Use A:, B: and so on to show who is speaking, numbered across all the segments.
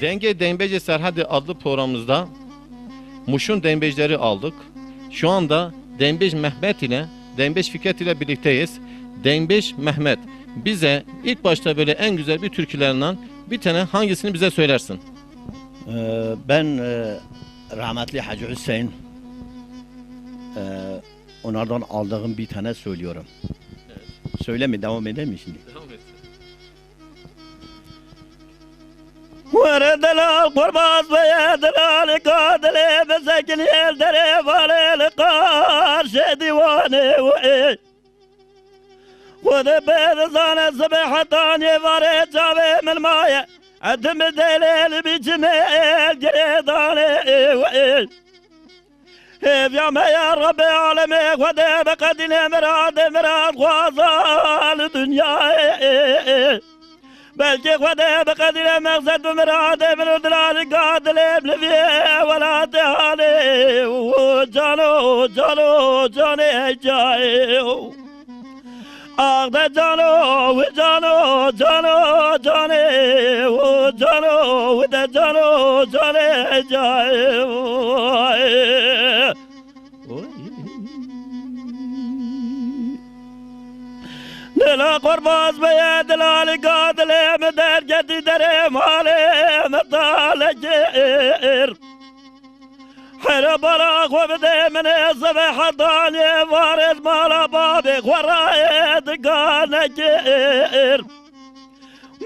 A: Denge Dembeci Serhadi adlı programımızda Muş'un dembecileri aldık. Şu anda Dembej Mehmet ile Dembej Fikret ile birlikteyiz. Dembej Mehmet, bize ilk başta böyle en güzel bir türkülerinden bir tane hangisini bize söylersin?
B: Ben rahmetli Hacı Hüseyin onlardan aldığım bir tane söylüyorum. Evet. Söyle mi? Devam edeyim mi şimdi?
A: Devam et.
C: وردنا قرباز بيدنا لقادلي بسكن يلدري والقار شديواني وإيه وذبيت صانع الصبح طاني فريد جابي من مايه عدم دليل بجميل جريداني وإيه يا ما يا ربي عالمي وذي بقدني مراد خوازال دنيا بلكي خدا بقدر مقصد مراد من دلال قادل بلفي ولا تهالي وجانو جانو جاني جاي أغدا جانو وجانو جانو جاني وجانو ودا جانو جاني جاي دلا قرباز بيد دلال قادل مدر جدي دري مالي مطال جير حرب راق وبدي من الصبح ضاني فارس مالا بابك ورايد قال جير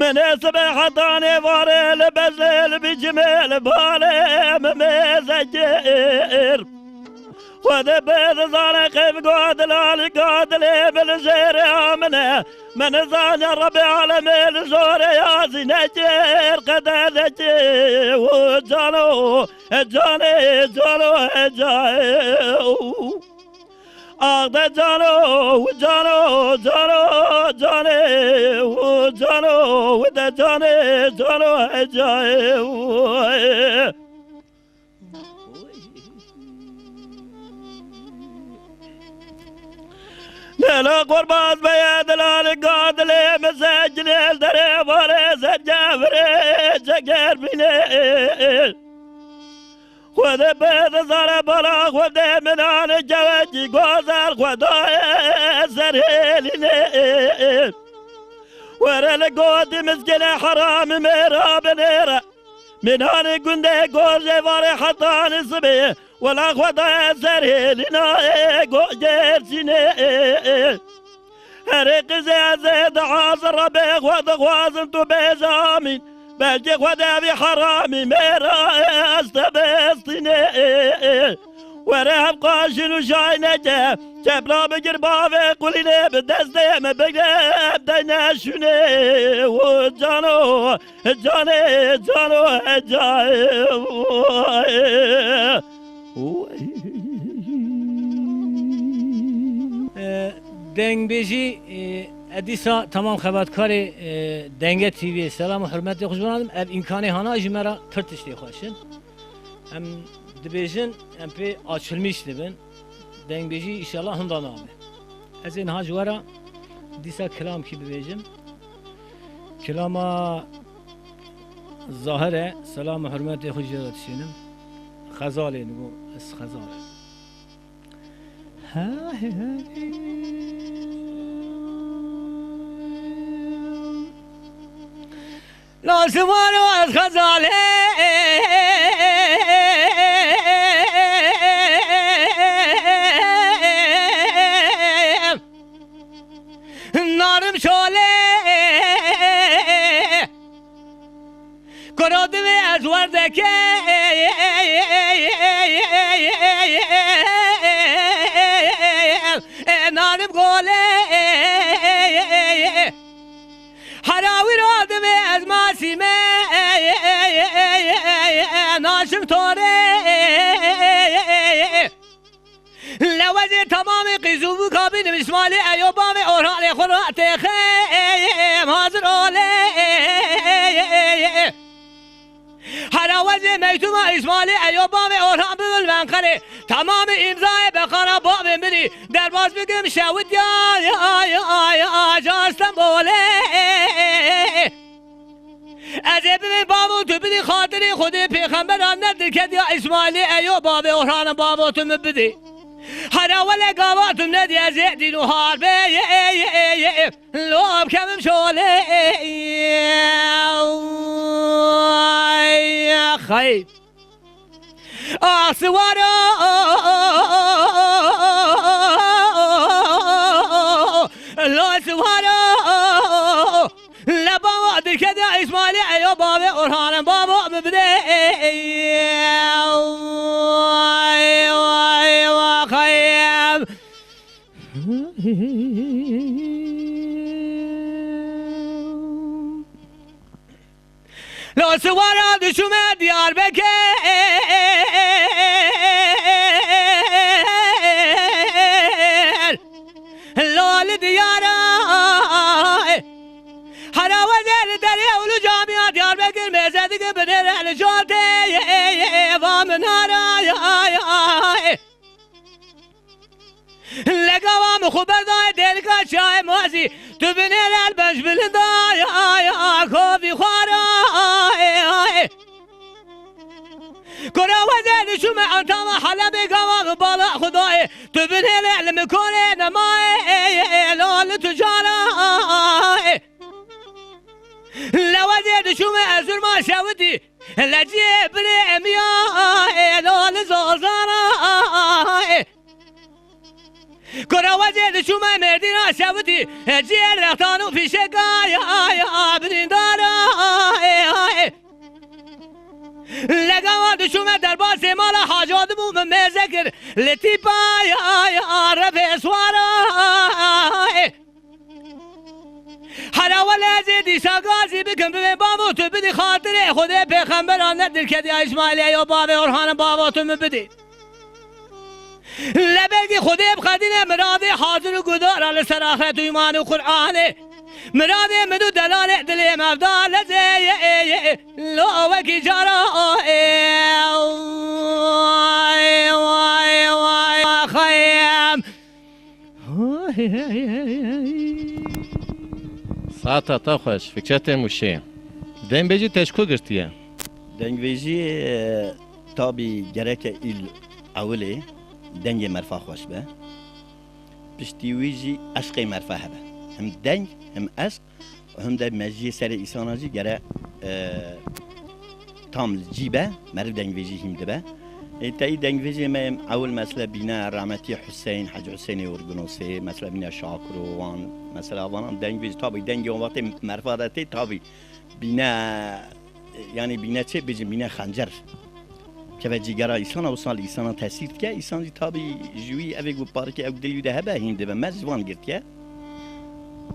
C: من الصبح ضاني فارس بزل بجميل بالي مميز وذبيت صالح قادل على قادل بالزير آمنه من زان ربي عالمين زور يا زنجير قد ذجي وجانو جاني جانو جاي أغدا جانو جانو جانو جاني وجانو ودا جاني جانو جاي لا قربات بيد القادل مسجل الدري وريس الجافري جقر بني خذ بيض صار بلاغ ودي من عن الجواجي قوزر خذايا سريلني ورا القود مسكين حرام ميرا بنيرا من هاني قندي قوزي فاري حطاني صبي ولا خذايا سريلنا قوجر سني هريق زيد عاصر ربيك وذغوازن تبيزامين بلجي خذا بحرامي ميرا استبستني ورهب قاشن وشاينجه جبلا بقربافي قولي بدستي ما بقرب ديناشوني وجانو جاني جانو جاي
D: دنگبیجی ادیسا تمام خبرکاری دنگه تیوی سلام و حرمتی خوش بنادم اب امکانی هانا جمرا ترتشتی خوشن هم دبیجن هم پی açılmış dibin dنگبیجی inşallah hundan abi az این ها جوارا دیسا کلام کی ببیجم کلاما ظاهره سلام و حرمتی خوش جراتشینم خزاله نگو اس خزاله لازمان از خزاله نارم شاله کرادم از وردکه نارم گوله حراوی رادم از ماسیمه ناشم توره لوزه تمام قیزوبو کابینم اسمالی ایوبام اورال خورات خیم حاضر اوله حراوزه میتوم اسمالی ایوبام اورال بول منقره تمام امضای بخارا باب منی در باز بگم شود یا جاستم بوله از ابن بابا تو بدی خاطر خود پیغمبران ندر که یا اسماعیل ایو باب اوران بابا تو مبدی هر اول قواتم ندی از دین و حربه لوب کمم شوله خیب آسوارا لا سوارا لبا درکد اسماعیل ایو باب اوران بابا مبدی لا سوارا دشوم دیار بکر لال دیارا هر وزر دری اولو جامعه دیار بکر میزدی که بدر الجاته و منارا لقوام خبر دای دل کا چای موزی تو بنر البش بلندای کافی خوارا کرا وزن شما انتام حلب قوام بالا خدای تو بنر علم کنه نمای لال تجارا لوزن شما ازر ما شودی لجی بلی امیا لال زازارا کراوزه شما مردین آشودی جیر رختانو پیش گای بریندارا لگوان شما در باز مالا حاجات بوم مزکر لطی پای رفع سوارا هر اول از دیسا گازی بکن ببین بابا تو بدی خاطر خود پیغمبران ندر کدی اسماعیل یا باب اورهان بابا تو مبدی لبگی خودی بخدینه مراد حاضر و گدار علی سراخت و ایمان و قرآن مراد مدو دلال دلی مفدال زی لوکی جارا خیم
A: ساعت تا خوش فکرت موشه دنبیجی تشکو گرتیه
B: دنگویجی تابی گرک ایل اوله دنگ مرفا خوش به پشتی ویجی عشق مرفا هبه هم دنگ هم عشق و هم ده مجی سر ایساناجی گره تام جیبه مرد دنگ ویجی هم دبه تایی دنگ ویجی ما اول مثلا بینا رحمتی حسین حج حسین ورگنوسی مثلا بینا شاکر وان مثلا وان دنگ ویجی تابی دنگ اون وقت مرفا داتی تابی بینا یعنی بینا چه بیجی بینا خنجر که به جیگرا ایسان و سال ایسان تاثیر که ایسان دی تابی جوی اوی گو پارک او دلیو ده هبه هیم ده مز جوان گرد که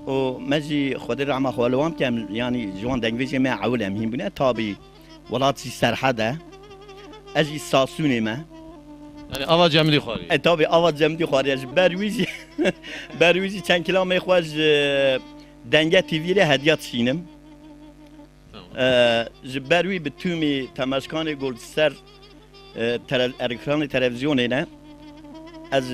B: و مزی خود رحمه خوالوام که یعنی جوان دنگویجی ما عولم هیم بونه تابی ولاتی سرحده ازی ساسونه ما
A: یعنی آواز جملی خواری
B: تابی آواز جمدی خواری برویزی چند کلامه خواهش دنگه تیویره هدیات شینم بروی به تومی تماشکان گلد سر اکران تلویزیون نه از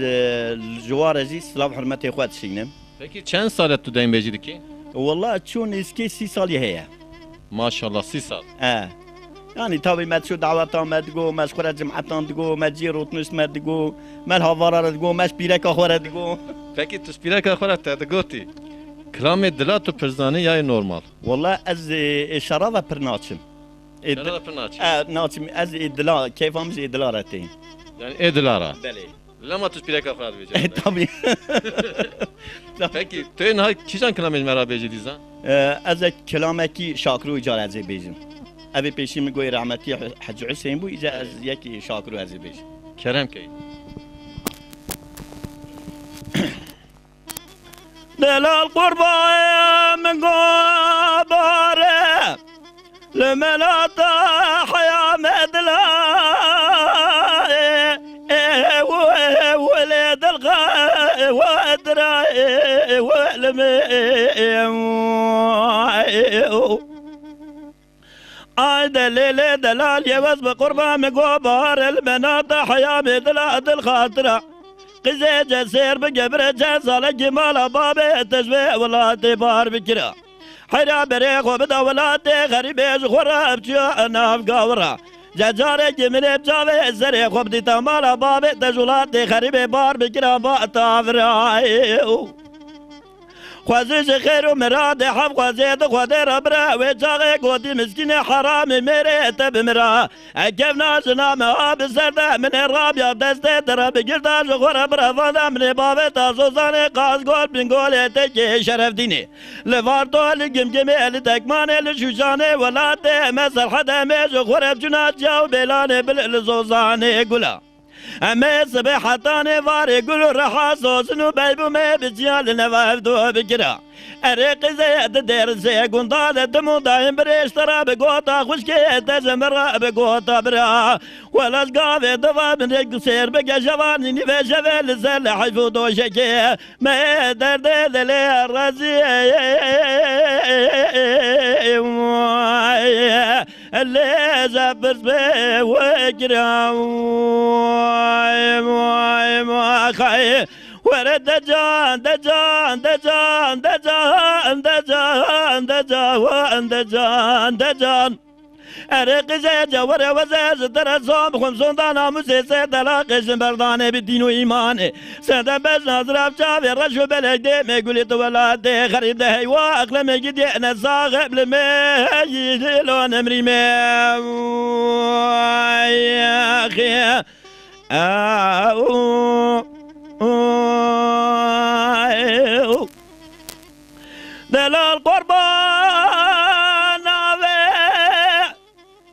B: جوارزی سلام حرمت خود شینم
A: پeki چند سالت تو دنبیجی کی
B: والله چون اسکی 30 سالی هست
A: ماشاءالله 30 سال
B: يعني تابي ما تشو دعوة ما تقو ما شخورة جمعة تقو ما تجي روتنش ما تقو ما الهوارة تقو ما شبيرك أخورة تقو
A: peki tu spiraka خورت تدگوتی کلام دلات تو پرزانی یا نورمال
B: والله از شرابة برناتشم
A: شرابة برناتشم
B: ناتشم از إدلا كيف هم زي إدلارتين
A: yani ادلارا
B: بله
A: لما tu spiraka خورت بیجی
B: طبعا
A: peki تو نه کیشان کلام مرا بیجی دیزا
B: از کلامکی شاکرو اجاره از بیجم أبي بيشي مقوي رحمتي حج حسين بو إذا ياكي شاكرو هذا بيش
A: کرم کی
C: دلال قربا من قباره لمن حيا مدلا ولد الغا ودرا ولمي دليل دلال يوز بقربة مقبار المناط حيا مدلات الخاطرة قزي جسير بقبر جزال جمال بابي تجوي ولا تبار بكرا حيرا بري خو بدا ولاتي غريبي خورا بجا ناف قاورا جارك من بجاوي زري خو بدي تمالا بابي تجولاتي غريبي بار بكرا باتا فرايو خوازش خیر و مراد حب خوازید خود ربرا و جاغه گودی مسکین حرام میره تب مرا اکف ناشنام آب سرده من رابیا دست درا بگرداش خور برا فادا من بابه تازوزانه قاز گل بین گل تکی شرف دینی لواردو لگم گمی ال تکمانه لشوشانه ولاده مثل حدا میج خور بجنات جاو بیلانه بلزوزانه گلا اما سبحتانه واره گل رحا سوسنو بیبو می بسیال نواف دو بکرا ارق زید در زی گندال دمو دایم برشترا بگوتا خوشکی تزمرا بگوتا برا ولش قاوه دوا من یک سیر بگه جوانی نیوه جوه لزل حیفو دوشکی می درد دلی رزی اللي زبرت بي وقرا خاي ورد دجان دجان دجان دجان دجان دجان دجان دجان ارق زيجا ورا وزاز درزام خمسون دانا مسيسة دلاقش بردانه بالدين وإيمانه سندا بس نظرف جاوي رشو بلده ميقولي تولده خريب ده هيوا أقل ميقيد يأنا صاغب لمي لون أمري يا أخي دلال قربان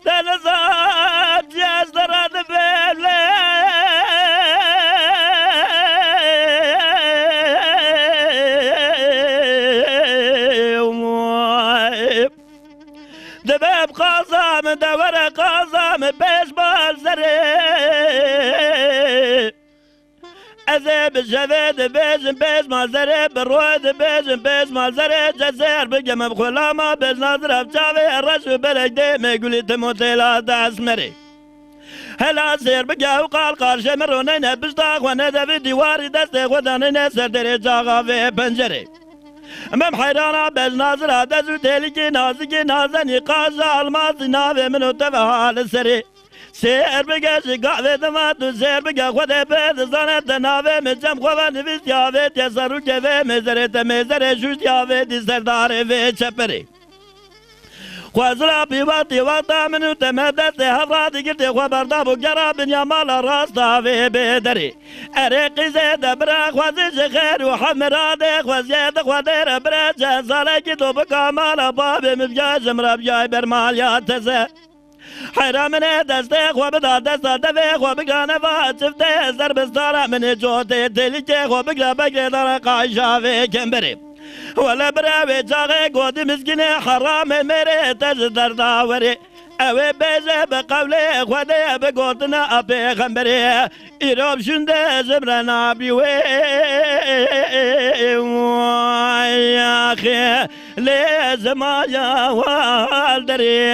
C: دلزاب جاز درد بله دباب قازم دور قازم بيش بالزري أذب الجفيد بيز مالزري بالرويد بيز مالزري جزير بقم بخلاما بيز نظرة بجاوي الرشو بلقدي ما يقولي تموتي لا تاسمري هلا سير بقى وقال قال شمرونين بشتاق وانا في ديواري دستي ودانين سردري جاغا في بنجري امام حيرانا بيز نظرة دزو تيليكي نازكي نازني قاجة الماضي نافي منو تفها للسري سير بقى شقاوة دماتو سير بقى خده بيد زانت ناوه مجم خواه نفس ياوه تيسارو كفه مزره تمزره شوش ياوه دي سرداره في چپره خوازلا بيواتي وقتا منو تمدت هفرادي گرده خواه بردا بو گرا بنيا مالا راستا في بدري ارقي زيد برا خوازش خير وحمراده خوازيد خوادر برا جزاله كدو بقا مالا بابي مبجاج مرابجاي برماليا تزه حرامنا دسته خواب داد دسته دفه خواب گانه فاتفته زربستاره من جوته تلیکه خواب گره بگره داره قایشاوه کم بره ولا براوه جاغه گودی مسکینه حرام مره تج درداوره اوه بیزه بقوله خوده بگوتنا پیغمبره ایراب شنده زمرن آبیوه آخی لازم آیا والدری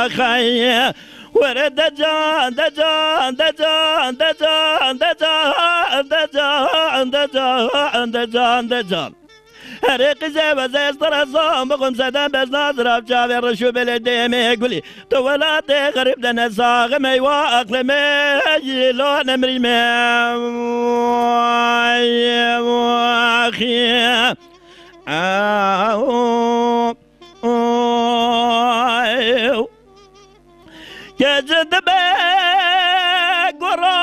C: آخی ورد دجان دجان دجان دجان دجان دجان دجان دجان دجان هرقي زي وزي استرزام بقوم سدان بس ناظر بجاوي الرشو بلدي ميقولي تولاتي غريب دنا ساغ ميوا اقلمي لون امري اخي كجد بقرا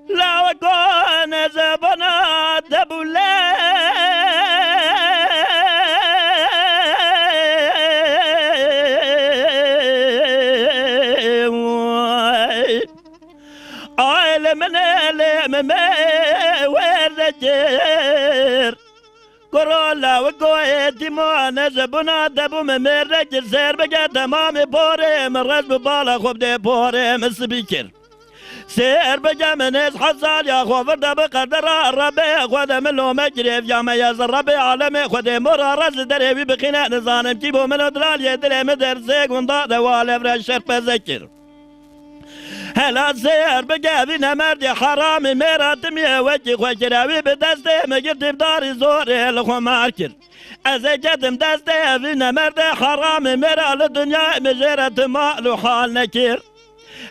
C: لا وكون زبنا دبولي من الم ورجر كورولا وقويتي مو نزبنا دبو ممرجر سير بقى تمامي بوري من رجب بالا خوب دي بوري مسبيكر سير بقى من اس حصال يا خوفر دب قدر الربي خود ملو مجريف يا مياز الربي عالمي خود مرا رز دريبي بخينا نظانم جيبو من ادرال يدري مدر سيق ونضاء دوالي فرشر بذكر هلا سير بقابي نمردي حرامي مراتم يا وجه وجراوي بدستي مجرد بداري زوري الخمار كر أزجتم دستي في نمردي حرامي مرا الدنيا مجرد مال وحال نكير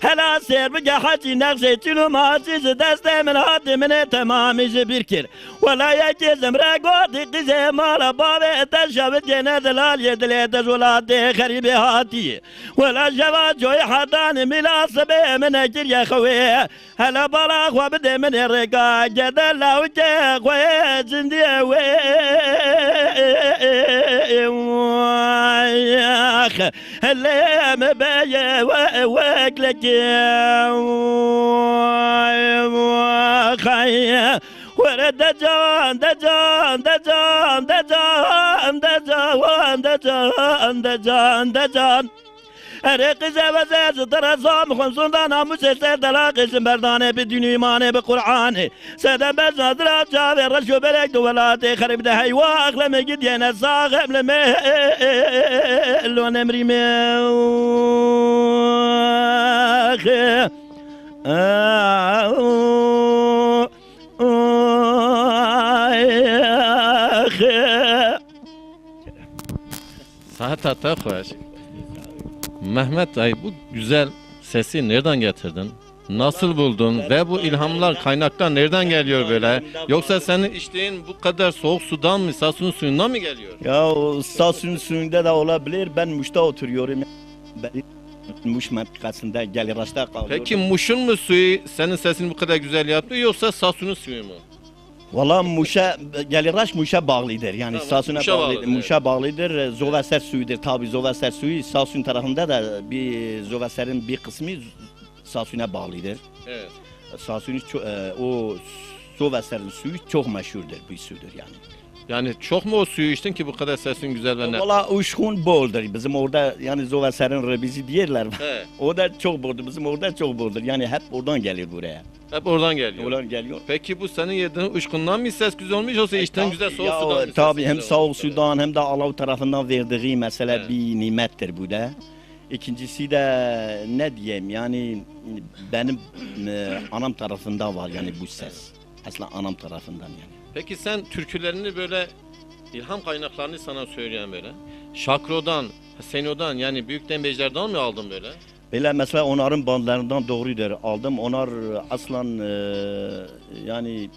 C: هلا سير بقى حجي نفسي تلو ما عزيز دستي من هاتي من تمام جبيركر ولا يجيز مراقوتي قزي مالا بابي تشابت جنة دلال يدلي تزولاتي خريبي هاتي ولا جواد جوي حداني ملاسبي من اجر يا خوي هلا بلاغ وبدي من الرقا جدل وجه خوي زندي وياخ اللي مبايا واكلك وخيا ورد دجان دجان دجان دجان دجان دجان دجان دجان رق زوزز درزام خمسون دانا مسلسل دلاقش مردانه بدون ایمانه به قرآن سدم بزادر جاوی رشو برک دولات خرب ده هیوا اخلم گید یه نساقم لمه لون امری میخ
A: Saat hatta hoş. Mehmet Ay, bu güzel sesi nereden getirdin? Nasıl buldun ve bu ilhamlar, kaynaklar nereden geliyor böyle? Yoksa senin içtiğin bu kadar soğuk sudan mı, Sasun'un suyundan mı geliyor?
B: Ya Sasun suyunda da olabilir. Ben Muş'ta oturuyorum. Ben Muş mentıkasında Geliraş'ta kalıyorum.
A: Peki Muş'un mu suyu senin sesini bu kadar güzel yaptı yoksa Sasun'un suyu mu?
B: Valla Muş'a, Geliraş Muş'a bağlıdır. Yani
A: Tamam,
B: Sasun'a
A: Muş'a
B: bağlıdır.
A: bağlıdır,
B: Muş'a bağlıdır. Zovaser suyudur. Tabi Zovaser suyu Sasun tarafında da bir Zovaser'in bir kısmı Sasun'a bağlıdır.
A: Evet.
B: Sasun'un o Zovaser'in suyu çok meşhurdur. Bir sudur yani.
A: Yani çok mu o suyu içtin ki bu kadar sesin güzel ve ne?
B: Valla uşkun boldur. Bizim orada yani Zovaser'in rebizi diyorlar.
A: He,
B: O da çok boldur. Bizim orada çok boldur. Yani hep oradan gelir buraya.
A: hep oradan geliyor.
B: Oradan geliyor.
A: Peki bu senin yediğin uçkundan mı ses güzel olmuş yoksa içtiğin güzel soğuk
B: Ya,
A: sudan mı? ses
B: tabii hem
A: güzel
B: soğuk
A: olmuş?
B: sudan hem de Allah tarafından verdiği mesela
A: Evet.
B: bir nimettir bu da. İkincisi de ne diyeyim yani benim anam tarafından var yani bu ses. Aslında anam tarafından yani.
A: Peki sen türkülerini böyle ilham kaynaklarını sana söyleyen böyle Şakro'dan, Seno'dan yani büyük dembecilerden mi aldın böyle?
B: Böyle mesela onların bandlarından doğrudur aldım. Onlar aslan yani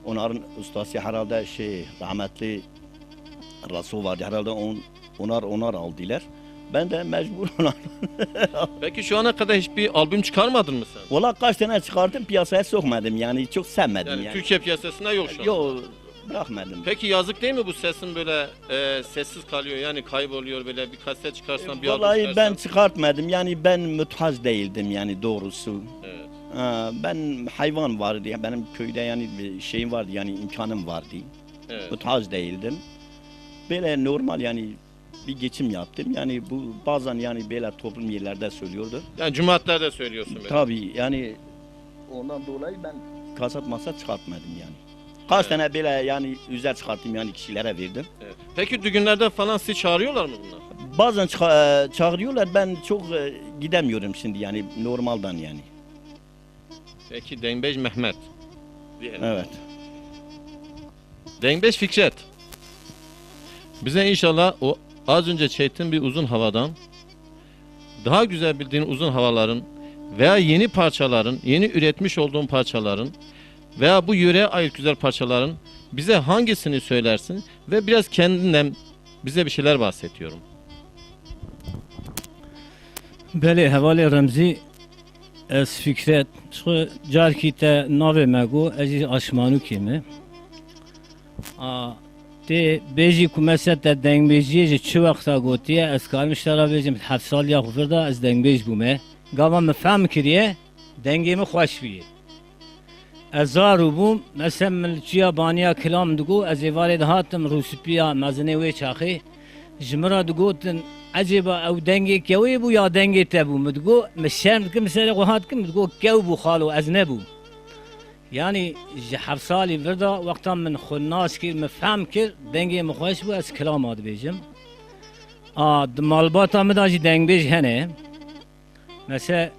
B: onların ustası herhalde rahmetli Rasul vardı herhalde onlar aldılar. Ben de mecbur onlar.
A: Peki şu ana kadar hiçbir albüm çıkarmadın mı sen?
B: Valla kaç tane çıkardım piyasaya sokmadım yani çok sevmedim
A: Yani
B: yani.
A: Türkiye piyasasında yok şu an.
B: Yok bırakmadım.
A: Peki yazık değil mi bu sesin böyle sessiz kalıyor yani kayboluyor böyle bir kaset çıkarsan bir albüm
B: Vallahi
A: çıkarsan?
B: ben çıkartmadım yani ben müthaz değildim yani doğrusu.
A: Evet.
B: Ben hayvan vardı ya benim köyde yani bir şeyim vardı yani imkanım vardı.
A: Evet.
B: Müthaz değildim. Böyle normal yani bir geçim yaptım yani bu bazen yani böyle toplum yerlerde söylüyordu.
A: Yani cumaatlerde söylüyorsun böyle.
B: Tabii yani ondan dolayı ben kasap masa çıkartmadım yani. Kaç
A: Evet.
B: tane böyle yani üzer çıkarttım yani kişilere verdim.
A: Evet. Peki düğünlerde falan sizi çağırıyorlar mı bunlar?
B: Bazen çağırıyorlar ben çok gidemiyorum şimdi yani normalden yani.
A: Peki Dengbej Mehmet. Diyelim.
B: Evet.
A: Dengbej Fikret. Bize inşallah o az önce çektiğin bir uzun havadan daha güzel bildiğin uzun havaların veya yeni parçaların, yeni üretmiş olduğun parçaların veya bu yöreye ait güzel parçaların bize hangisini söylersin ve biraz kendinden bize bir şeyler bahsediyorum.
D: بله حوالی رمزی از فکرت چه جار کی تا نوی مگو از آشمانو کیمه تی بیجی کمسه تا دنگ بیجی چه وقتا گوتیه از کارم اشترا بیجیم 7 سال یا خورده از دنگ بیج بومه گاوا مفهم کریه دنگی می خوش بیه از زارو بوم مثلا من چیا بانیا کلام دگو از ایواره دهاتم روسپیا مزنه وی چاخی جمرا دگوتن عجيبة أو دنجي كوي بو يا دنجي تبو متقو مشان كم مثلا وهاد كم متقو كو بو خالو أزنبو يعني جحف صالي فردا وقتا من خناس كير مفهم كير دنجي مخوش بو أس كلام هاد بيجم دمالباتا مداجي دنج بيج هنه مثلا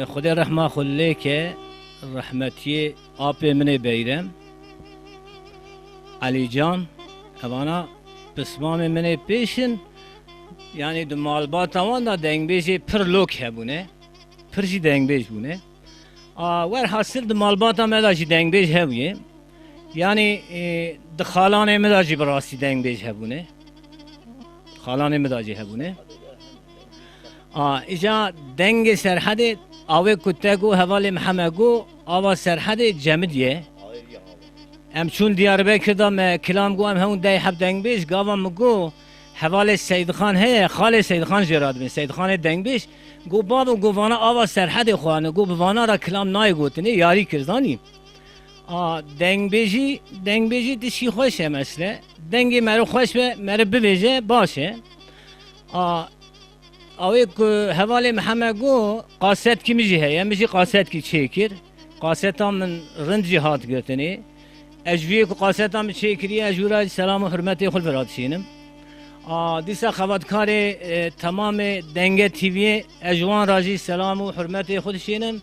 D: خدا رحمه خله که رحمتی آپ من بیرم علی جان اوانا پسمام من پیشن یعنی دو مالبات آوان دا دنگ بیجی پر لوک هبونه پر جی دنگ بیج بونه ور حاصل دو مالبات آم دا جی دنگ بیج هبویه یعنی دخالان مدا جی براستی دنگ بیج هبونه خالان مدا جی هبونه ایجا دنگ سرحد آوه کتگو حوال محمگو آوا سرحد جمدیه ام چون دیاربکر دا ما کلام گو ام همون دای حب دنگ بیش گاوام مگو حوال سید خان هی خال سید خان جراد بین سید خان دنگ بیش گو بابا گو وانا آوا سرحد خوانه گو بوانا را کلام نای گوتنی یاری کردانی دنگ بیجی دشی خوشه مثلا دنگی مرو خوش به مرو ببیجه باشه اوی حوال محمد گو قاصد کی میجی هی میجی قاصد کی چیکر قاصد هم من رند جهاد گرتنی اجوی کو قاصد هم چیکری اجورا سلام و حرمت خل برات شینم دیسا خبرکار تمام دنگ تیوی اجوان راجی سلام و حرمت خود شینم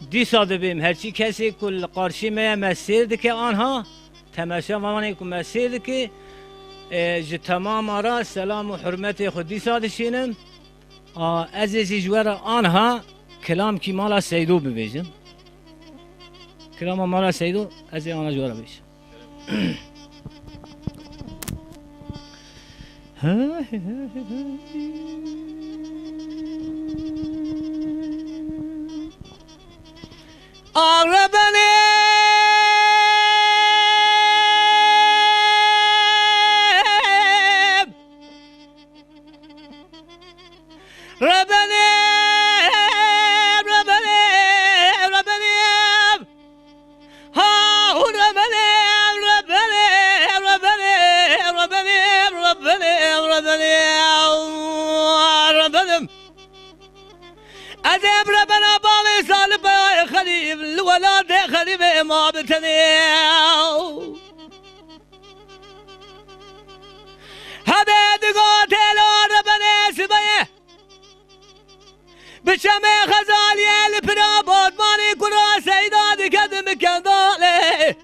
D: دیسا دبیم هرچی کسی کل قارشی می مسیر دکه آنها تماشا وانی کو مسیر دکه ج تمام آرا سلام و حرمت خود دیسا دشینم از جوار آنها کلام کی مالا سیدو ببیجم کلام مالا سیدو از آنها جوار ببیجم آغربنی ربني ربني ربني ها ربني ربني ربني ربني ربني ربني ربني أذهب ربنا بالي صالب يا خليل الولاد خليل ما بتني هذا دقات ربني سبيه بشم خزالی الپرا بادمانی کرا سیداد کدم کنداله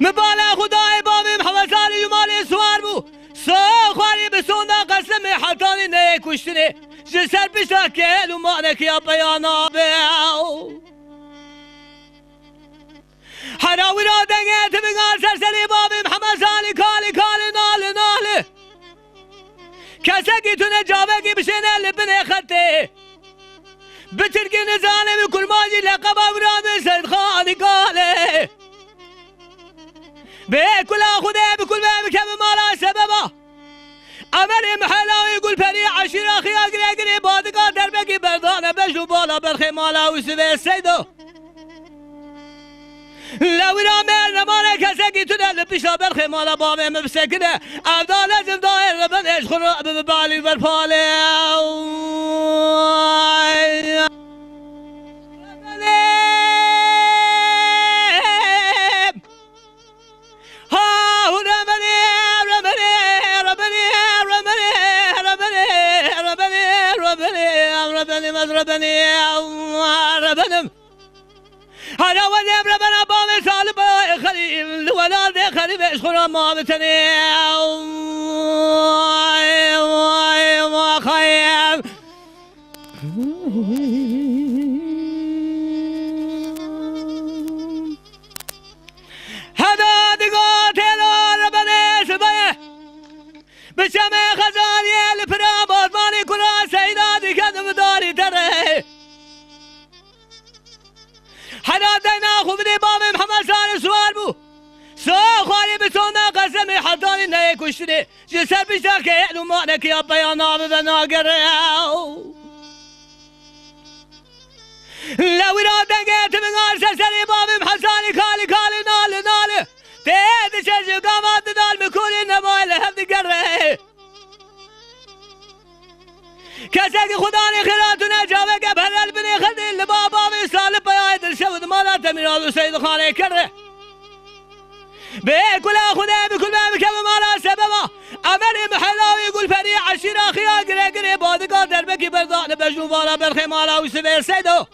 D: مبالا خدای بابیم حوزاری یمالی سوار بو سو خواری بسوندا قسم حتانی نه کشتنی جسر پیشا کلو مانک یا بیانا بیاو حراوی را دنگه تبینگار سرسری بابیم حمزانی کالی کالی ناله ناله کسی که تونه جاوه کی بشینه لبنه خطه بترکی نزانه و کرماجی لقب ورام سید خانی کاله به کلا خوده بکل به بکم مالا سببا امر محلاوی گل پری عشیره خیا گره گره بادگاه دربکی بردانه بشو بالا برخی مالا و سوه سیدو لورا مر نمانه کسی که تو دل پیشا برخی مالا بامه مبسکنه افضل لازم دایر ربن اشخور ببالی برپاله ربني هلا ودي ربنا بامي صالب خليل الولاد خليل اشخر ما بتني ما خيم هذا دقات ربنا سبيه بشمي خزاني البرامات ماني كنا سيداتي كدم داري ترى حدا دينا خبني بابي محمد صار سوار بو سو خواري بسونا قسمي حداني نهي كشتني جسر بشتاك يعلو معنك يا بيانا ببنا قريو لو رادن قيت من غار سرسري بابي محساني كالي كالي نالي نالي تيد شجو قامات دال مكولي نمويل هفدي قريو کسی خدای خیراتونه جاوه که بهرل بنی خدی لبابا می سال بیاید الشود مالا تمیراد و سید خانه کرده بكل أخونا بكل ما بكم مالا سببا أمري محلاوي يقول فري عشيرة خيا قري بادقا دربكي بردان بجنوبالا بالخمالا وسبير سيدو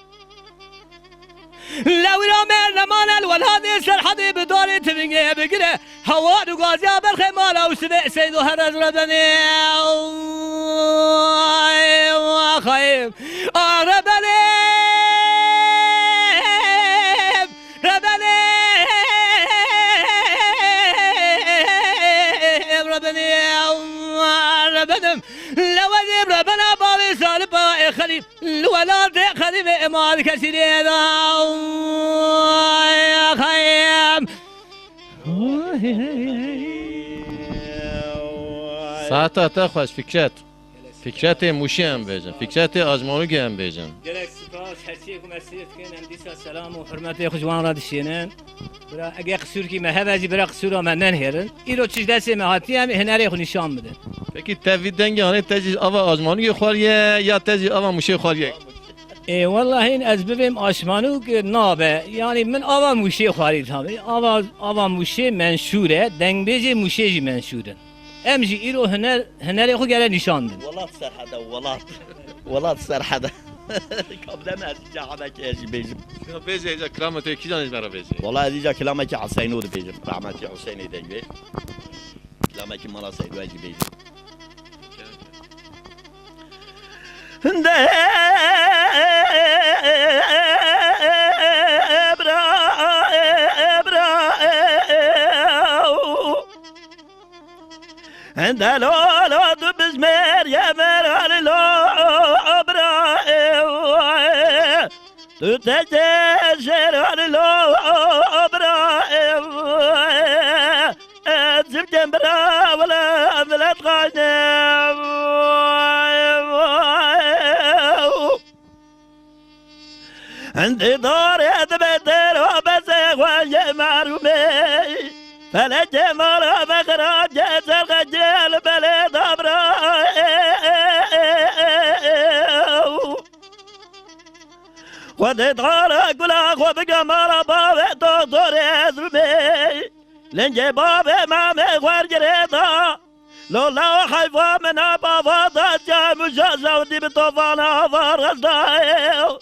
D: لو رامر نمان الولاد سرحدي بداري تبنجي بقري هوا وغازيا بالخمالا وسبير سيدو هرز ربني خايف ربني ربنا لو أجيب ربنا بابي صالب خليل الولاد خليل إمام كثير يا خيام
A: ساعتا تخوش فكرت موشی هم بیجن فکرت آجمانوگی هم بیجن
D: جلك سپاس هرچیکم مسیت کنم دیسا سلام و حرمت خوشوان را دشینن برا اگه قصور کی مهبازی برا قصور من نهرن ایرو چیز دسته مهاتی هم هنری خو نشان بده
A: پکی تفید دنگی هنه تجیز آوا آجمانوگی خواریه یا تجیز آوا موشی خواریه
D: والله این از ببیم آشمانو نابه یعنی من آوا موشی خارید هم آوا موشی منشوره دنگبیجی موشی منشوره امجی ایرو هنری خو گره نشان بده
B: ولات سرحده ولات سرحده قبل ما أجي عبك أجي بيجم
A: بیجه ایجا کلامتو کی جانش برا بیجه
B: والله أجي كلامك حسين بيجم رحمتي حسين دنجي كلامك مرا سيد أجي بيجم
C: عند لولو بزمير يا مرال لو ابراهيم تتجسر لو ابراهيم زبد برا ولا ذلت غنم عندي دار يدبتر وبزغ ويمرمي فلا جمال بخراج جزر غجل بلد أبراهيم وديت غارق بلاغ وبقمر بابي دكتور يزرمي لنجي بابي ما مغوار جريدا لولا حيفا من بابا ضجة مجازة ودي بطوفان هفار غزدايو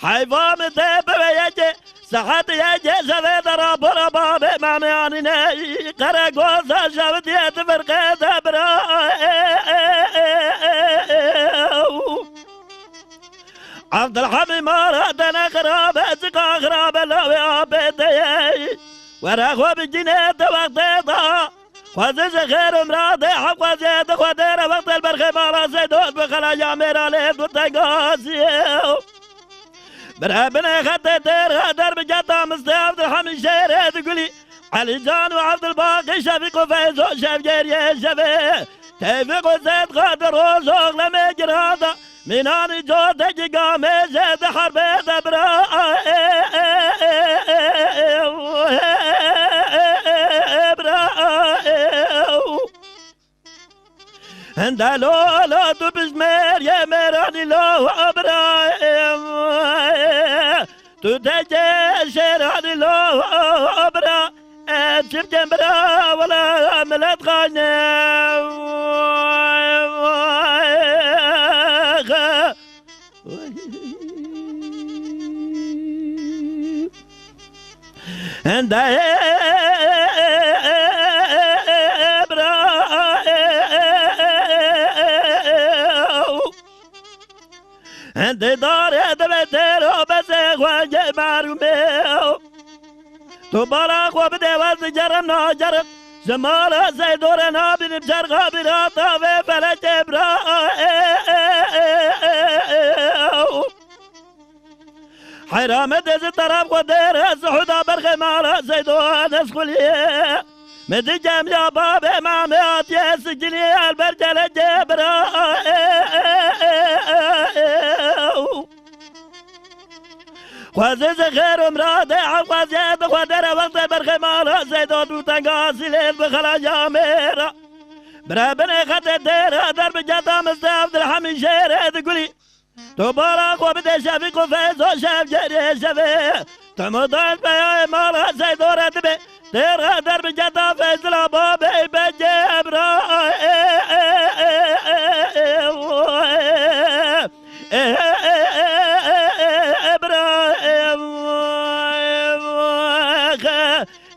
C: حيفا من ديب ويجي سحت يجي زفيد رب ربابي ما ميانيني قرقوزة شفت يتفرق دبرايو عبد الحميد مرادنا خرابة زقا خرابة لو يا بيتي ورغوة بالجنيد وقتيضا خوزيز خير مرادي حق وزيد خودير وقت البرخي مالا زيدون بخلا جامير عليه دوتنقاسيو برهبنا خدي دير غدر بجدا مستي عبد الحميد شيري تقولي علي جان وعبد الباقي شفيق وفيزو شف جيري شفي تيفيق وزيد غدر وزوغ لمي جرادا مناني جود جيقامي زيد حربي دبرا عند لولا تبزمير يا ميراني لو ابراهيم تتجسر علي لو ابرا اجيب جنبرا ولا عملت غنم عند عند دار دبتر وبزغ وجه معرومي تبارك وبدي وزجرم ناجر زمال زيدورنا بنبجر غابراتا وفلت ابراهيم حرام دز طرف ودير الزحودا برغمال زيدون اسخليه مدي جميع باب امامات يسجني البرجل جبراء خوزيز غير مراد خوزيز خودر وقت برغمال زيدون دوتنقاسي ليل بخلا جاميرا برابن خط دير درب جدا مستعبد الحمي شير تقولي تبارك وبدي شفيق وفيزو شف جري شفي تمضان بيا مالا زيدون ردبي ترى درب جدا فزل بابي بجبرا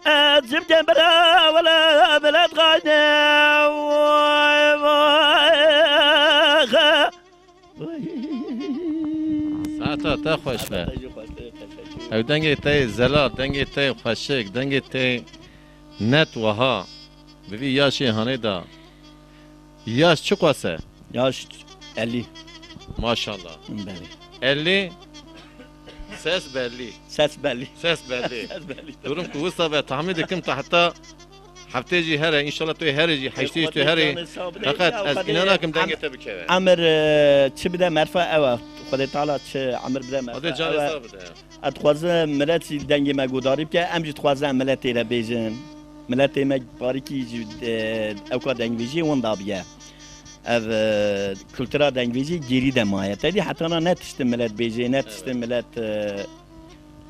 C: أجيب جبرا ولا بلاد غانا
A: ساعتا تا خوش به او دنگی تی زلال دنگی تی خوشک دنگی تی نت وها ببی یاشی هانه دا یاش چه قاسه
B: یاش الی
A: ماشاءالله
B: بله
A: 50 ses belli
B: ses belli
A: ses belli
B: ses belli
A: durum ku wisa ve tahmin dikim ta hatta hafte jî here inşallah tu here jî heştê tu here fakat ez inanakim denge te bikeve
B: عمر çi bide merfa eva Xwedê Teala çi amir bide merfa
A: hadi canı sağ bide
B: اتخوازه ملتی دنگ ما گوداری که امجی تخوازه ملتی را بیجن ملتی ما باریکی اوکا دنگ بیجی وان دابیه او کلترا دنگ بیجی گیری دمایه تدی حتی نتشت ملت بیجی نتشت ملت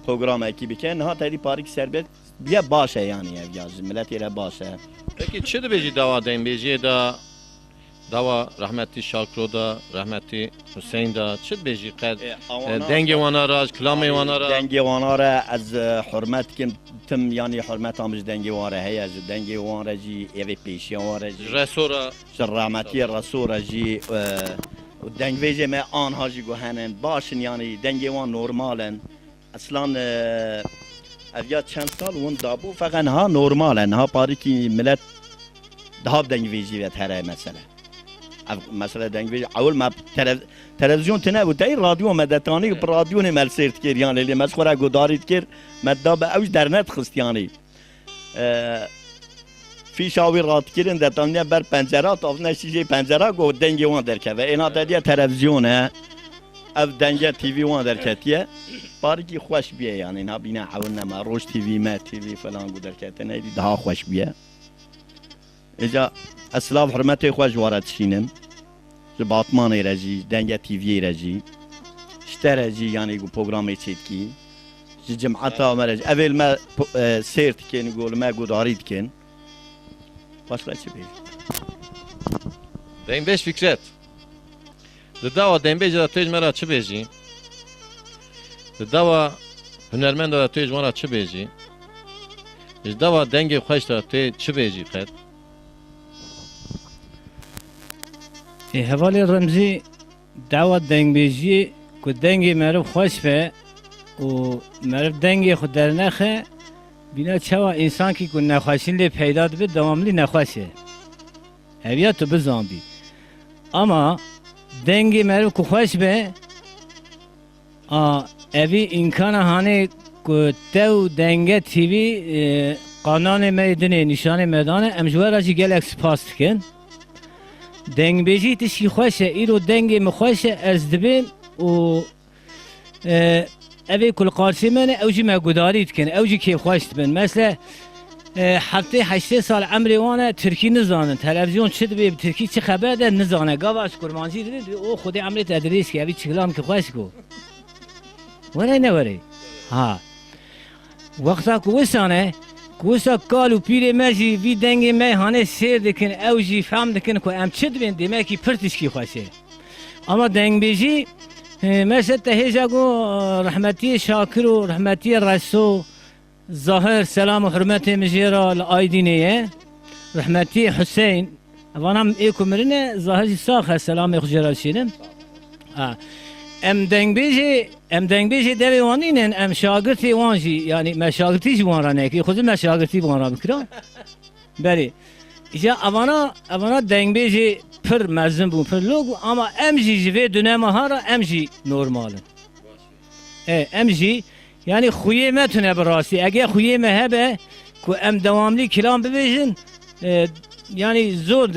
B: program ekibi که نه تدی باریک سربت بیا باشه yani ev yazı ملتی را باشه
A: peki çi dibêjî dawa dengbêjiyê da dawa rahmetli Şakro da rahmetli Hüseyin da çi dibêjî qed dengê wan ara kilamê wan ara
B: دنگ وانا را از حرمت کن تم یعنی حرمت آمج دنگ واره هیا دنگ وان را جی ایوی پیشی وان را جی
A: resora
B: رحمتی رسول را جی دنگ ویژه ما آنها جی گوهنن باشن یعنی دنگ وان نورمالن اصلا اویا چند سال وان دابو فقط ها نورمالن ها پاری کی ملت دهاب دنگ ویژی ویت هره مثلا مثلا دنگ ویژی اول ما تلویزیون تنه بود ای رادیو مدتانی پر رادیو نمال سرت کر یعنی لی مسخره گدارید کر مددا به اوج در نت خست یعنی فی شاوی رات کردن دتانی بر پنجرات آف نشیجه پنجره گو دنگی وان در که و اینا دادیا تلویزیونه اف دنگی تیوی وان در کتیه بارکی خوش بیه یعنی نه بینا حول نما روش تیوی ما تیوی فلان گو در کتنه ده خوش بیه اجا اسلاف حرمت خوش وارد شینم باطمان رجی دنگ تیوی رجی شترجی یعنی گو پروگرامی چید کی جمعت آمرج اول ما سرت کن گول ما گودارید کن başka çi bêj
A: dengbêj Fikret di dawa dengbêjê da tu ji me ra çi bêjî di dawa hunermend da tu ji wan ra çi bêjî ji dawa dengê xweş da tu çi bêjî qet
D: هوالي رمزي دعوة دنگ بيجي كو دنگي معرف خوش به و معرف دنگي خود در نخه بینا چوا انسان کی کو نخواشین لی پیدا به دواملی نخواشه هویا تو بزن بی اما دنگی معرف کو خوش به اوی امکان هانه کو تو دنگه تیوی قانون میدانی نشان میدان امجوار جی گلکس پاست کن دنگ بیجی تشکی خوشه ایرو دنگ مخوشه از دبین و اوی کل قارسی من اوجی ما گدارید کن اوجی که خوشت بن مثلا هفته 8 سال عمری وانه ترکی نزانن تلویزیون چه به ترکی چه خبر ده نزانه گاواش کرمانجی دید او خودی عمری تدریس که اوی چکلام که خوش کو ولی نوری ها وقتا کوسانه کوسا کالو پیره مجی وی دنگ می هانه سیر دکن اوجی فهم دکن کو ام چه بین دمکی پرتش کی خوشه اما دنگ بیجی مثل تهیجا گو رحمتی شاکر و رحمتی رسو ظاهر سلام و حرمت مجیرا لآیدینیه رحمتی حسین وانم ایکو مرنه ظاهر ساخه سلام خجرال شیرم ام دنگ بیجی دوی وانینن ام شاگرتی وانجی یعنی ما شاگرتی جوان را نکی خود ما شاگرتی وان را بکرم بله ایجا اوانا دنگ بیجی پر مزن بون پر لوگ اما امجی جوی دنیا مهارا امجی نورمالن امجی یعنی خویه متونه براستی اگه خویه مهبه که ام دواملی کلام ببیجن یعنی زور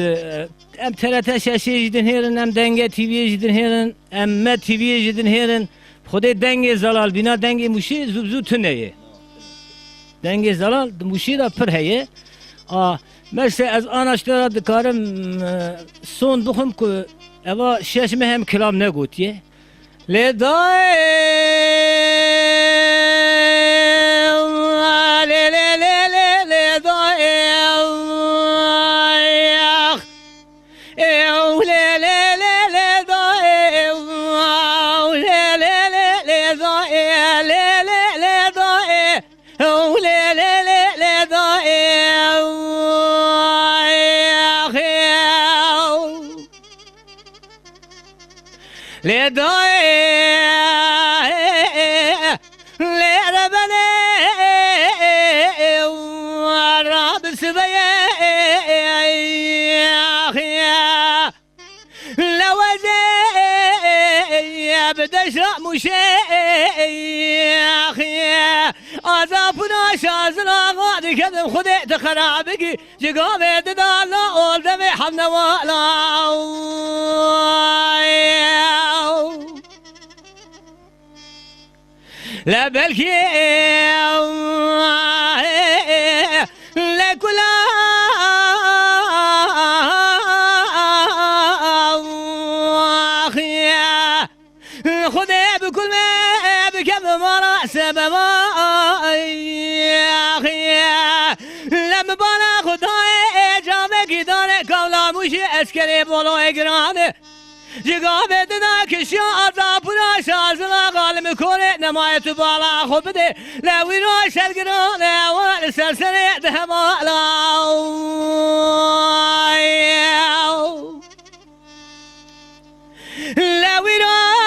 D: ام تلت شاشی جدن هیرن ام دنگه تیوی جدن هیرن ام مت تیوی جدن هیرن خود دنگه زلال بینا دنگه موشی زوب زود تنه دنگه زلال موشی را پر هیه مثل از آناشتر دکارم سون بخم که اوا شش مهم کلام نگوتیه لدای لی لی لی لی لداي لربنا وراب سبيا لوزي بدشرا مشيخي عذابنا شازنا غادي كذب خذي تخرابك جقامي تدالا والدمي حمنا والا لا بلكي لكل خذي بكل ما بكم مرة سبب لما بانا خداي جامك دانه كولا مشي اسكري بولو اگرانه جگاه دنا کشی عذابنا شازنا غالم کنه نمایت بالا خوب ده لوی رو شلگرانه و سرسره ده بالا لوی رو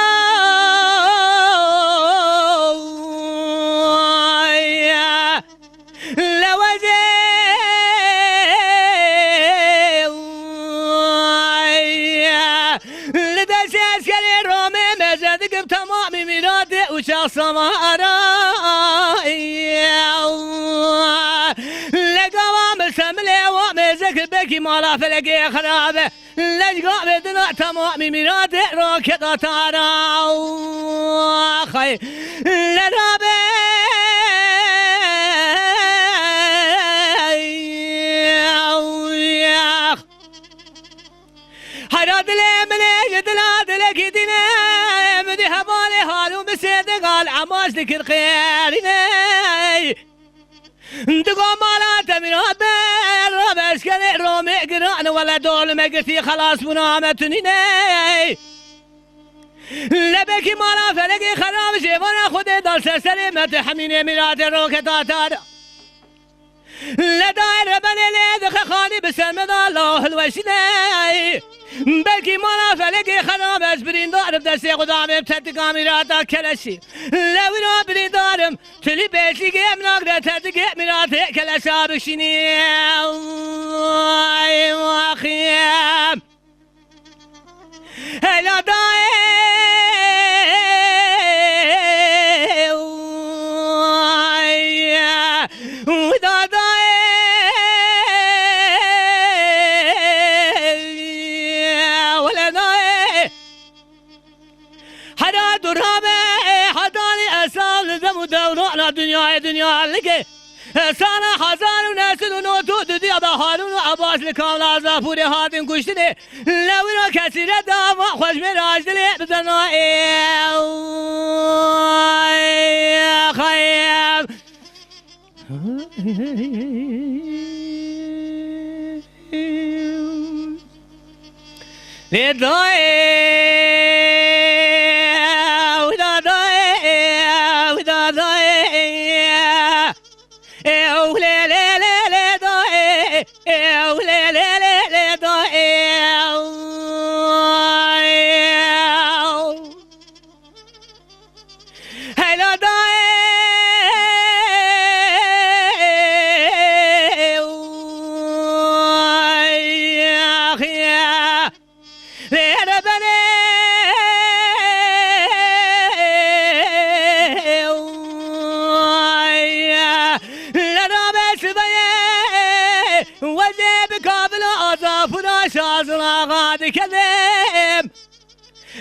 D: uçak samara لقوام سملي ومزك بكي مالا فلقي خرابه لجقا بدنا تمامي مراد روكتا تارا خي لرابه حراد لي مني يدلا دلك دينا مدي هبالي حالو مسيد قال عماش ذكر خيريني دقوا مالا تمرات بر بسكني رومي قران ولا دول مقتي خلاص منامتنيني لبكي مالا فلقي خراب جيبانا خودي دال سرسري متحميني مراد روكتا تارا لداير بني ليدخ خاني بسلم الله الوشني بلكي مالا فلقي خراب اسبرين دارم دستي قدامي بتدقامي رادا كلشي لو رابري دارم تلي بيتي قيم نقدر تدقي مراتي كلشا بشيني واخيام هلا داي ودا داي ولا داي حدا درامي حداني أسال دم دورنا دنيا لكي سانا حزار ونسل ونوتو ددي أبا هارون وعباس لكامل عزافوري هاتن كشتني لوينا كثيرة داما خوش مراج دلي بزنا خيام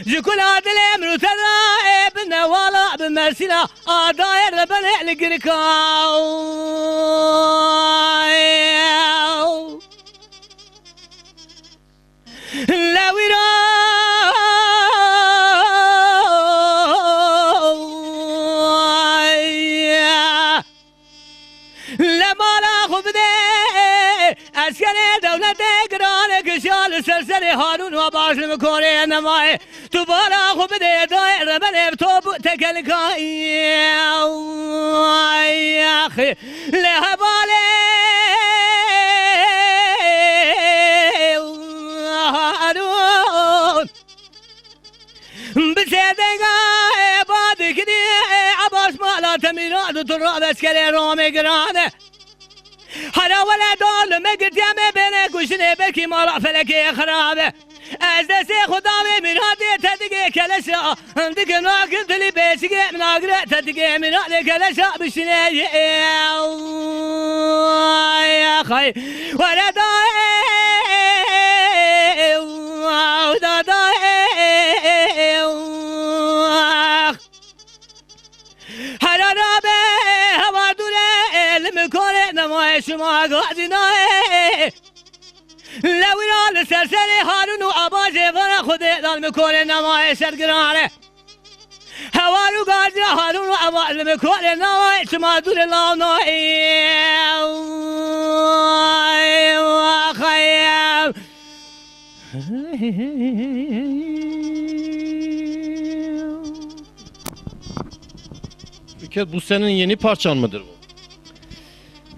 D: جكل هذا الامر ترى ابن ولا بمرسنا داير بني القركاو لا ويرا لما لا خبدي عسكري دولة قران كشال سلسلي هارون وباش المكوري نماي تبالا خبدي داير بني بتوب تكلكاي يا اخي لهبالي هارون بس ولات میراد تو را بسکر رام گرانه هر ولد آل مگرد یمه بینه گوشنه بلکی مالا فلکی خرابه از دست خدا میراد تدگه کلشا دیگه ناگل دلی بیشگه ناگره تدگه میراد کلشا بشینه یا خی ولد شما گادینای لویران سرسری هارون و آباز ورا خود دال میکنه نمای سرگرانه هوارو گازی هارون و آباز میکنه نمای شما دور لانای خیام
A: Fikret, bu senin yeni parçan mıdır bu?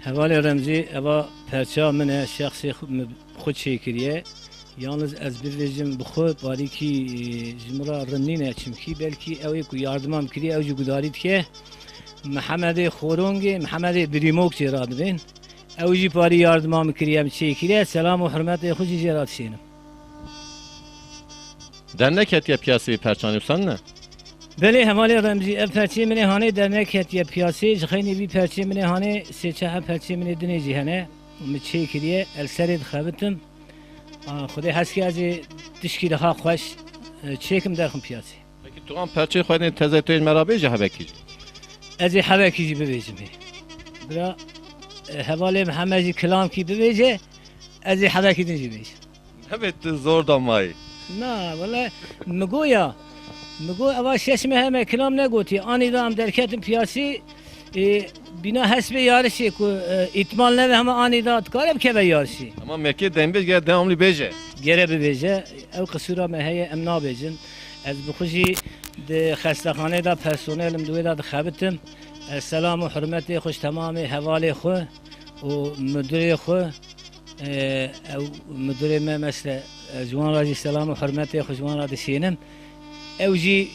D: حوالی رمزی اوا پرچا من شخصی خود شکریه یالنز از بیرجم بخود باری کی جمرا رنینه چمکی بلکی اوی کو یاردمام کری اوجو گدارید که محمد خورونگی محمد بریموک جراد بین اوجی باری یاردمام کری ام شکریه سلام و حرمت خودی جراد شینم
A: Dernek hediye piyası bir parçan yapsan ne?
D: بله حوالی رمزی اف پرچی من هانه در نکهت یا پیاسی جخینی بی پرچی من هانه سه چه پرچی من دنیجی هنه مچه کریه السرد خابتم خدای حس که از دشکی رها خوش چکم در خم پیاسی
A: Peki Tuğan parçayı koydun tezeytüyüz merabe cehabeki.
D: از هوا کیجی ببیجم برا حوالی محمدی کلام کی ببیجه از هوا کی دنجی بیجم
A: Evet zor damayı.
D: نه والله مگویا مگو اول ششمه همه کلام نگوتی آنی دام درکتم پیاسی بنا حسب یارشی که اتمال نه همه آنی داد کارم که به یارشی
A: Ama Mekke dembeş gel devamlı beje.
D: گره ببیجه او قصورا مهی امنا بیجن از بخوشی ده خستخانه دا پرسونلم دوی دا خبتم سلام و حرمت خوش تمام حوالی خو و مدیر خو او مدیر ما مثل جوان راجی سلام و حرمت خوش جوان را دشینم اوجی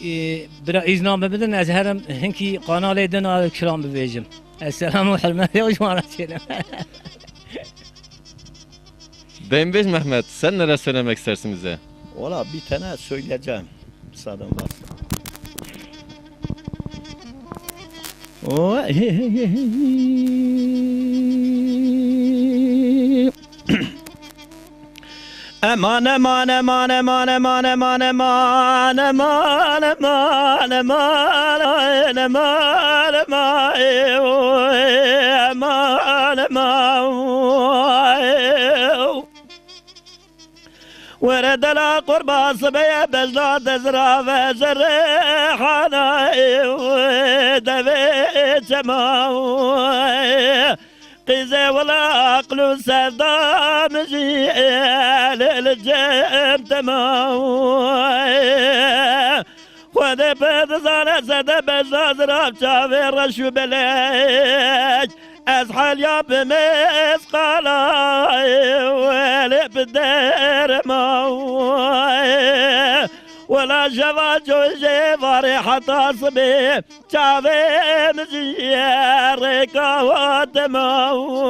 D: برا ایزنام بدن از هرم هنکی قنال دنا کرام ببیجم السلام و حرمت خوش جوان را دشینم
A: Dembeş Mehmet, sen neler söylemek istersin bize?
B: Valla bir tane söyleyeceğim. Müsaaden var.
C: Eman eman eman eman eman eman eman eman eman eman eman eman eman ورد لا قربا صبي بزاد زرا وزرحانا دبي جماو قيزة ولا عقل سردام جيل الجيم تماو وذا بزانا زاد بزاد راب شافي رشو بلاج أزحل يا بمسقالاي ولا بدر ماوي ولا جوا جوجي فاري حتى صبي شافي مزيار كوات ماوي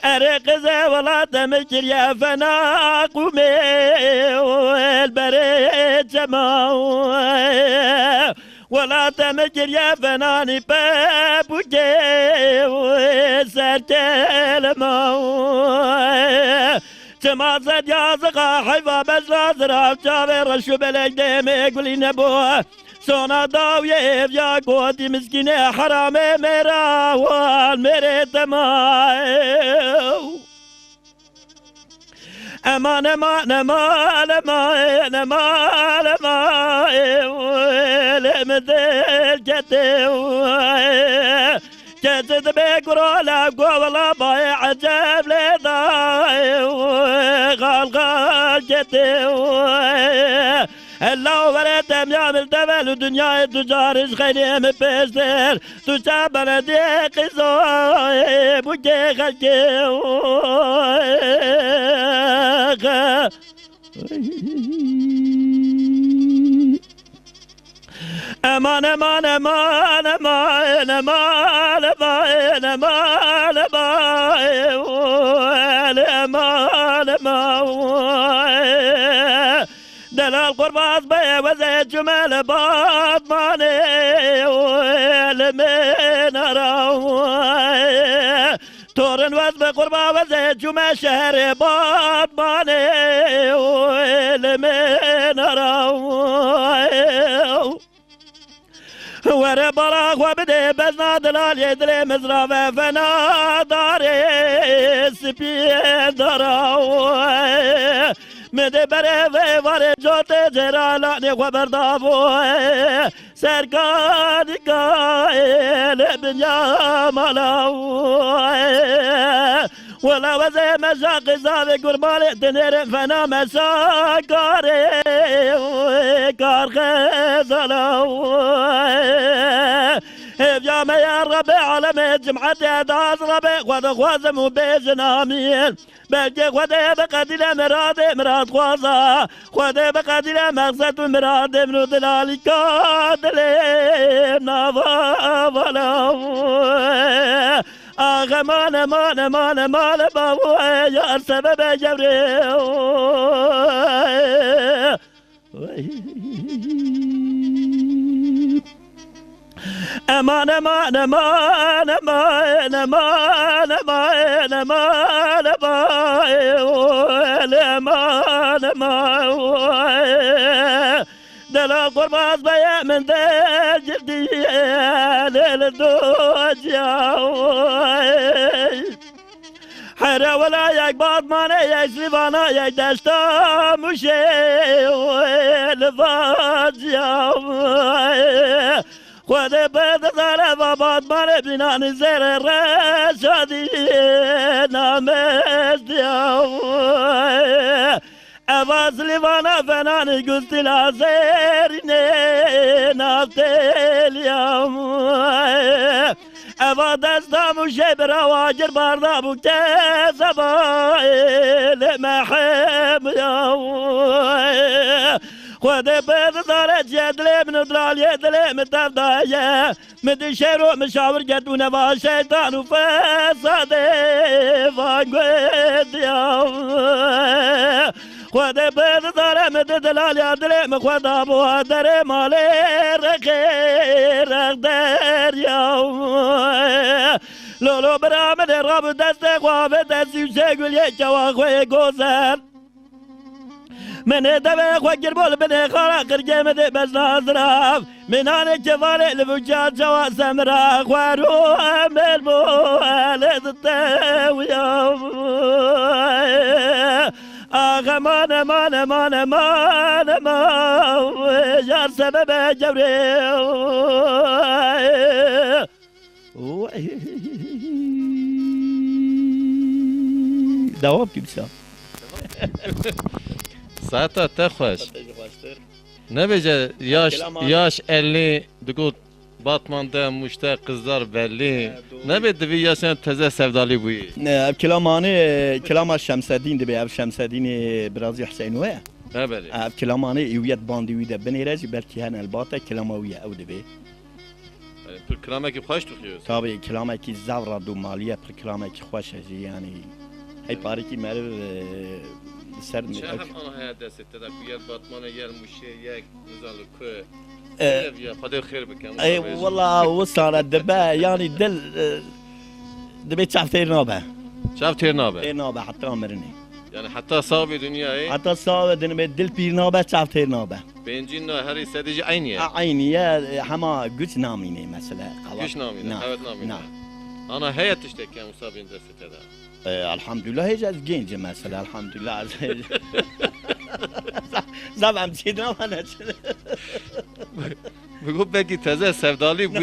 C: أريق زي ولا تمجر يا فنا قومي والبريد جماوي ولا تمجر يا فناني بابوجي وسرتل ماوي تمازد يا زغا حيفا بزازرا جابي رشو بلك ديمي قولي نبوه سونا داوية يا قوتي مسكينة حرامي مراوان مري تمايو امان امان امان امان امان امان لمدل جتي جتت بقرا لا قولا باي عجب لداي غال جتي الله ورتم يعمل دبل ودنيا تجارش خيري مبستر تجاب بلدي قصاي بوجي خلقي امان امان امان امان امان امان امان امان امان دلال قرباز بي وزي جمال باطماني والمين راوي تورن وزب قربا وزي جمال شهر باطماني والمين راوي ورا براغ وبدي بزنا دلال يدري مزرافة فنا داري سبي دراوي مدي بريفي واري جوتي جرالاني وبردافوي سرقاني قايل بنيا ملاوي ولا وزي مشاقي زاوي قربالي تنير فنا مساقاري كار غزلاوي يا ما يا ربي على جمعتي داز ربي خذ خوازم وبيجنا مين بلجي خذ بقدر مراد مراد خوازا خذ بقدر مقصد مراد من دلالي كادلي نافا ولا آغا مانا مانا مانا مانا بابو يا سبب جبري امان امان امان امان امان امان امان امان امان دلال قرباز بيا من دل جلدي للدوجيا حرا ولا يك باطمانه يك سليفانا يك دشتا مشي والفاجيا خود بد زاره و باطمانه بینان زر رشادی نامزدیا اواز لیوانا فنان گستلا زرینه نافتلیام اوا دستامو شبر واجر باردا بو تزبایل محب یاو خود بد داره جدله من درال یدله متفدایه مدشرو مشاور گدونه و شیطان و فساده وانگوید یاو خود بد داره مد دلال یدله مخودا بو داره مال رخیر در یاو لولو برامد راب دست خواب دستی شگل یک جواخوی گوزر من دبه خوکر بول بده خارا قرگه مده بز نازراف منان کفاره لبوچات جوا سمرا خوارو امل بو لدتویام آغا مان مان مان مان مان یار سبب جبری دوام kimse.
A: Saata te xoş. Ne bece yaş 50 digot Batman'da muşta kızlar belli. Ne bedi ya sen teze sevdalı bu.
B: Ne kelamani kelama Şemseddin de be Şemseddin biraz Hüseyin ve.
A: Evet.
B: Kelamani üyet bandiwi de benirez belki han elbata kelamawiye ev de be.
A: Bir kelame ki xoş tutuyoruz.
B: Tabii kelame ki zavra do maliye bir kelame ki xoş yani. Hey pari ki mer ser mi?
A: Şahap ana hayat desette de kuyet Batman'a gelmiş yek güzel köy. Ya hadi خير بك.
B: اي والله وصل الدبا يعني دل دبي تعرفين نوبه
A: شاف تير نابه.
B: اي نوبه حتى امرني
A: Yani hatta sahibi dünyayı
B: حتى صار دن دل بير نوبه تعرفين نوبه
A: bencin her istediği aynı yer.
B: عيني يا حما güç namine mesela
A: Güç namine.
B: نعم.
A: Evet namine.
B: نعم.
A: Ana hayat işte ki musabin desette de.
B: الحمد لله هيجاز جينج مثلا الحمد لله زبم چیدم انا
A: بگو بگی تازه sevdalı bu.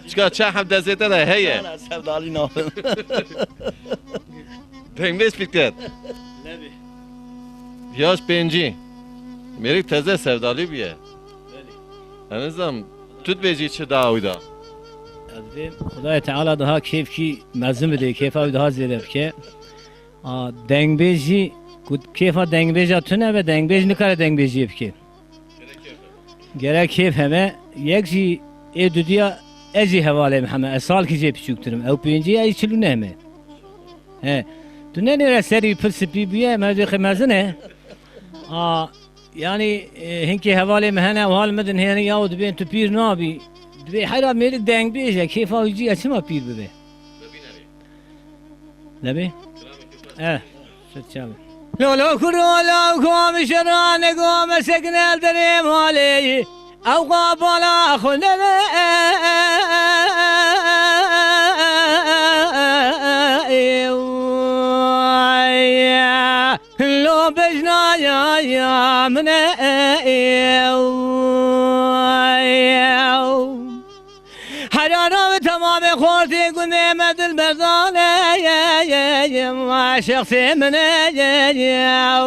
A: Çıkar çaham desette de heye.
B: انا سودالي نو
A: Pengves fikret. Yaş benci. Merik teze sevdalı bir ye. Anızam tut beci çi daha uyda.
D: خدای تعالی daha keyfi mezun bide keyfa daha ziyade ki dengbezi keyfa dengbezi atına ve dengbezi ne kadar dengbezi yapki gerek keyf heme یکی دودیا ازی حواله محمد سال کی جی پیچوکترم او پنجی ای چلو نهمه تو نه سری پس پی بیه مرد خمازنه yani hinki havale mehene ve hal medin hene yahut ben tu pir nabi dve hayra melik deng beje keyfa uci açma pir bebe Nabi Setçam Lolo kurula kom şerane kom seknel derim haleyi Ev qabala khulene لو بجنا يا من حرارة تمام خورتي قلنا مد البرزان ما شخصي من يا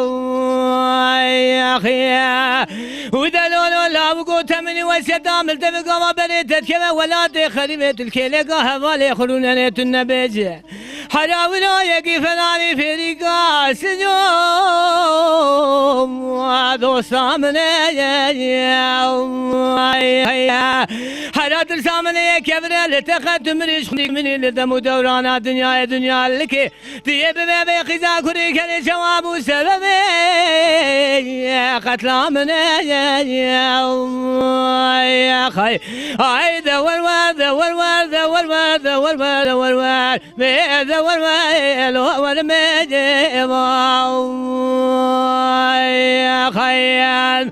D: أخي ودلولو لا وقوت مني وسدام التفقا ما بنيت كما ولا تخربت الكيلة هوالي خلونا النبيج حراولو يقي فلاني فريقا سجوم ودوسا من حرات السامنة كبرة لتقدم رشقني من لدم دورانا دنيا لك تيب بيبي خزا كوري كان جواب سببي قتلا من يا خي عيد والورد والورد والورد والورد والورد بيد والورد والمجد يا خيال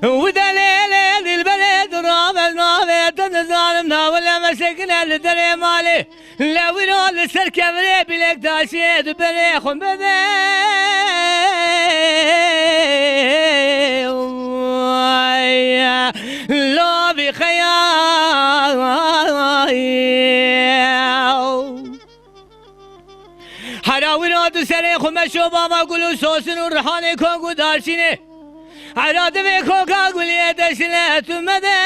D: ودليل البلد رابل نابت ظالمنا ولا مسكنا لدري مالي لا ولو لسر كبري بلك تاشيد بري خم بدي لا بخيال حراوينا تسري خمشو بابا قلو سوسن ورحاني كونغو دارشيني عراد بيكو كاغولي دشلت مدى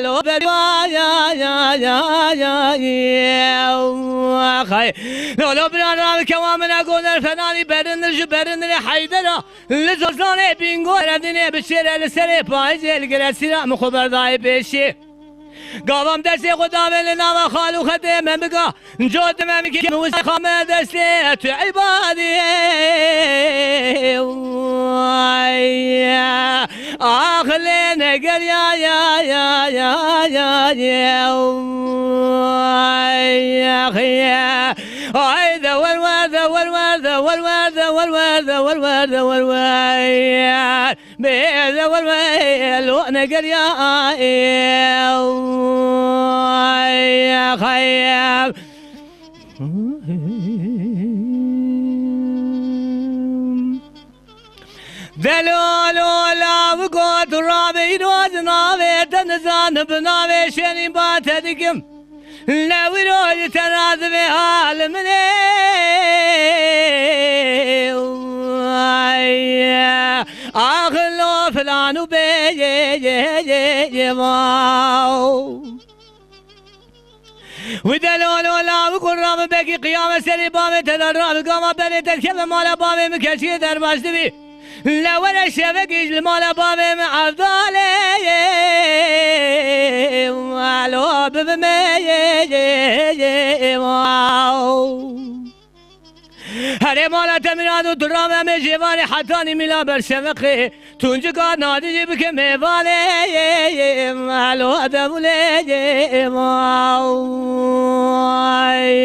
D: لو بروا يا خاي لو بنا كوامنا قولر فناني برندر حيدرا لزوزاني بينغو ردني بشير لسري بايز الجلسيرا مخبر داي بشي قوام دستی خدا ولی نام خالو خده من بگا جود من میگی موز خامه دستی تو عبادی آخلی نگر یا ای دور ورد والورد والورد والورد والورد والورد بيد والورد لو نگر يا خيال دلولو لا وقوت رابي روز ناوي تنزان بناوي شني باتدكم لا وروج تراز بحال مني آخلو فلانو بيجي ودلولو لا وقل رام بكي قيام سري بامي تدرام قام بني تركب مالا بامي مكشي در باشدبي لا ولا شبكيش المالا بامي معفضالي وعلو ببمي هره مالا تمرانو درام میں جوانی حتانی ملا بر شوقی تونج کا نادی جب کے میوانے مالو ادمولے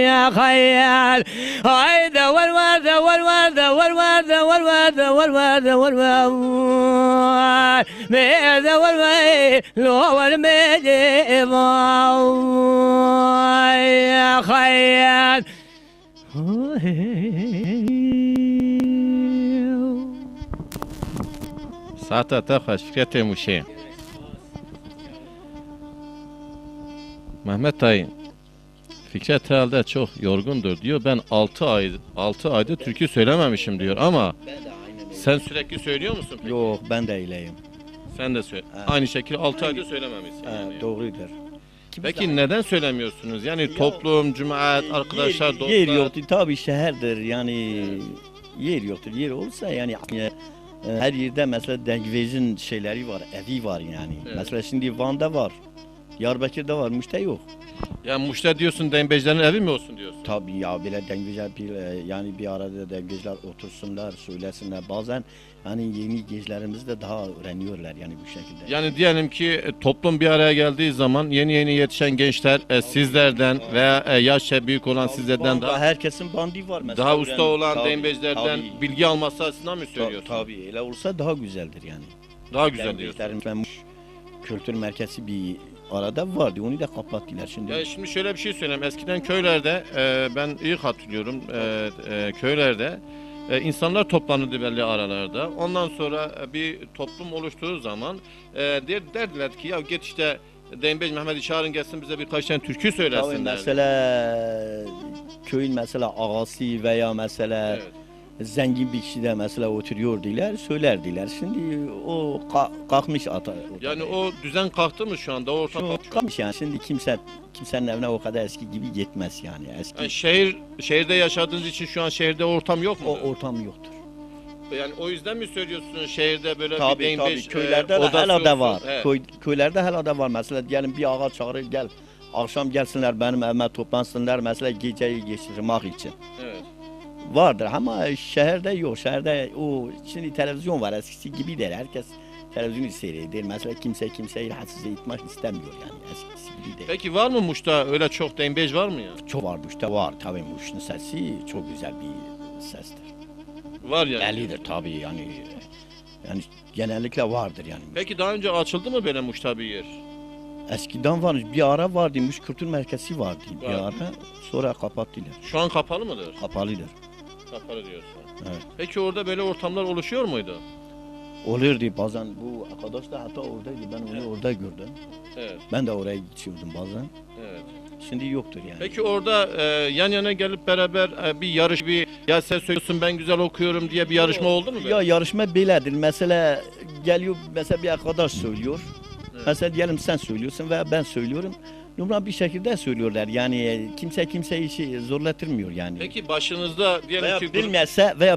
D: یا خیال ای دور ورد والورد والورد والورد والورد والورد ميد والورد لو والميد يا خيال
A: Saate خوش فکرت موشه Mehmet Dayı Fikret herhalde çok yorgundur diyor. Ben 6 ayda türkü söylememişim diyor ama sen sürekli söylüyor musun peki?
B: Yok ben de öyleyim.
A: Sen de söyle. Aynı şekilde 6 ayda söylememişsin. Yani.
B: Doğrudur.
A: Peki neden söylemiyorsunuz? Yani toplum, cemaat, arkadaşlar, dostlar.
B: Yer yoktur tabii şehirdir yani yer yoktur. Yer olsa yani her yerde mesela Dengvez'in şeyleri var, evi var yani.
A: Evet.
B: Mesela şimdi Van'da var. Diyarbakır'da var, Muş'ta yok.
A: Yani Muş'ta diyorsun dembejlerin evi mi olsun diyorsun?
B: Tabii ya böyle dengeciler yani bir arada dengeciler otursunlar, söylesinler. Bazen hani yeni gençlerimiz de daha öğreniyorlar yani bu şekilde.
A: Yani diyelim ki toplum bir araya geldiği zaman yeni yetişen gençler sizlerden veya yaşça büyük olan sizlerden
B: Banda,
A: daha
B: herkesin bandi var mesela.
A: daha usta olan
B: Tabii,
A: dembejlerden
B: tabii.
A: bilgi alması açısından mı söylüyorsun?
B: Tabii öyle olsa daha güzeldir yani.
A: Daha güzel diyorsun.
B: Dengecilerin Muş kültür merkezi bir arada vardı. Onu da kapattılar şimdi.
A: Ya şimdi şöyle bir şey söyleyeyim. Eskiden köylerde ben iyi hatırlıyorum köylerde insanlar toplanırdı belli aralarda. Ondan sonra bir toplum oluştuğu zaman derdiler ki ya git işte Dembej Mehmet'i çağırın gelsin bize birkaç tane türkü
B: Tabii
A: söylesin derdi.
B: mesela köyün mesela ağası veya mesela
A: Evet.
B: zengin bir kişi de mesela oturuyordular, söylerdiler. Şimdi o kalkmış ata.
A: Yani o düzen kalktı mı şu anda? O ortam
B: Şu kalkmış yani. Şimdi kimsenin evine o kadar eski gibi gitmez yani. Eski
A: yani şehirde yaşadığınız için şu an şehirde ortam yok mu?
B: o ortam yoktur.
A: Yani o yüzden mi söylüyorsun şehirde böyle bir
B: Tabii
A: Dembej
B: köylerde de
A: odası
B: hala da
A: olsun?
B: var.
A: Evet.
B: Köylerde hala da var. Mesela diyelim bir ağa çağırır gel. Akşam gelsinler benim evime toplansınlar mesela geceyi geçirmek için.
A: Evet.
B: Vardır ama şehirde yok. Şehirde o şimdi televizyon var eskisi gibi değil. Herkes televizyonu seyreder. Mesela kimse kimseyi rahatsız etmek istemiyor yani eskisi gibi değil.
A: Peki var mı Muş'ta öyle çok Dembej var mı ya?
B: Çok var Muş'ta var tabii Muş'un sesi çok güzel bir sestir.
A: Var yani.
B: Bellidir tabii yani genellikle vardır yani.
A: Peki daha önce açıldı mı böyle Muş'ta bir yer?
B: Eskiden var bir ara vardı Muş Kültür Merkezi vardı bir
A: Var.
B: ara sonra kapattılar.
A: Şu an kapalı mıdır?
B: Kapalıdır.
A: Kapalı diyorsun.
B: Evet.
A: Peki orada böyle ortamlar oluşuyor muydu?
B: Olurdu bazen bu arkadaş da hatta oradaydı ben onu orada gördüm.
A: Evet.
B: Ben de oraya gidiyordum bazen.
A: Evet.
B: Şimdi yoktur yani.
A: Peki orada yan yana gelip beraber bir yarış ya sen söylüyorsun ben güzel okuyorum diye bir yarışma oldu mu?
B: Ya yarışma belədir. Mesela geliyor mesela bir arkadaş söylüyor.
A: Evet.
B: Mesela diyelim sen söylüyorsun veya ben söylüyorum. Numara bir şekilde söylüyorlar. Yani kimse kimseyi zorlatırmıyor yani.
A: Peki başınızda diyelim
B: Veya
A: ki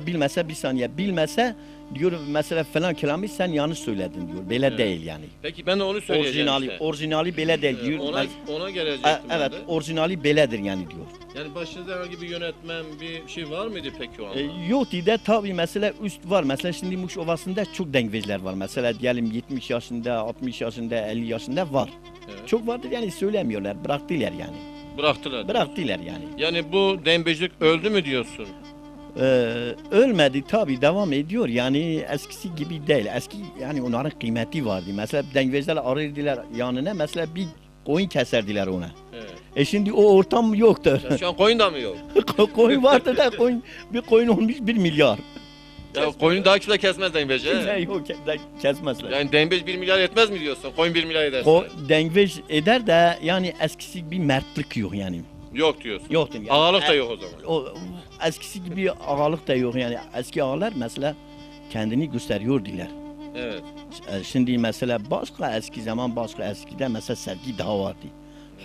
B: bilmese bir saniye bilmese diyor mesela falan kelamı sen yanlış söyledin diyor. Böyle
A: Evet.
B: değil yani.
A: Peki ben de onu söyleyeceğim işte.
B: Orijinali böyle değil diyor.
A: Ona gelecektim ben
B: Evet
A: de.
B: orijinali böyledir yani diyor.
A: Yani başınızda herhangi bir yönetmen bir şey var mıydı peki o anda?
B: Yok de tabii mesela üst var. Mesela şimdi Muş Ovası'nda çok dengeciler var. Mesela diyelim 70 yaşında, 60 yaşında, 50 yaşında var.
A: Evet.
B: Çok vardır yani söylemiyorlar. Bıraktılar yani.
A: Bıraktılar.
B: Bıraktılar yani.
A: Yani bu dembejlik öldü mü diyorsun?
B: Ölmedi tabii devam ediyor. Yani eskisi gibi değil. Eski yani onların kıymeti vardı. Mesela dengeciler arırdılar yanına. Mesela bir koyun keserdiler ona.
A: Evet.
B: Şimdi o ortam yoktur.
A: Şu an koyun da mı yok?
B: Koyun vardı da bir koyun olmuş 1 milyar.
A: Ya koyunu daha kimse kesmez dembej.
B: Kimse
A: he?
B: yok kesmezler.
A: Yani dembej 1 milyar etmez mi diyorsun? Koyun 1 milyar ederse.
B: Dengvej eder de yani eskisi bir mertlik yok yani.
A: Yok diyorsun.
B: Yoktur yani.
A: Ağalık da yok o zaman.
B: O eskisi gibi ağalık da yok yani. Eski ağalar mesela kendini gösteriyordular.
A: Evet.
B: Şimdi mesela başka eski zaman başka eskide mesela sevgi daha vardı.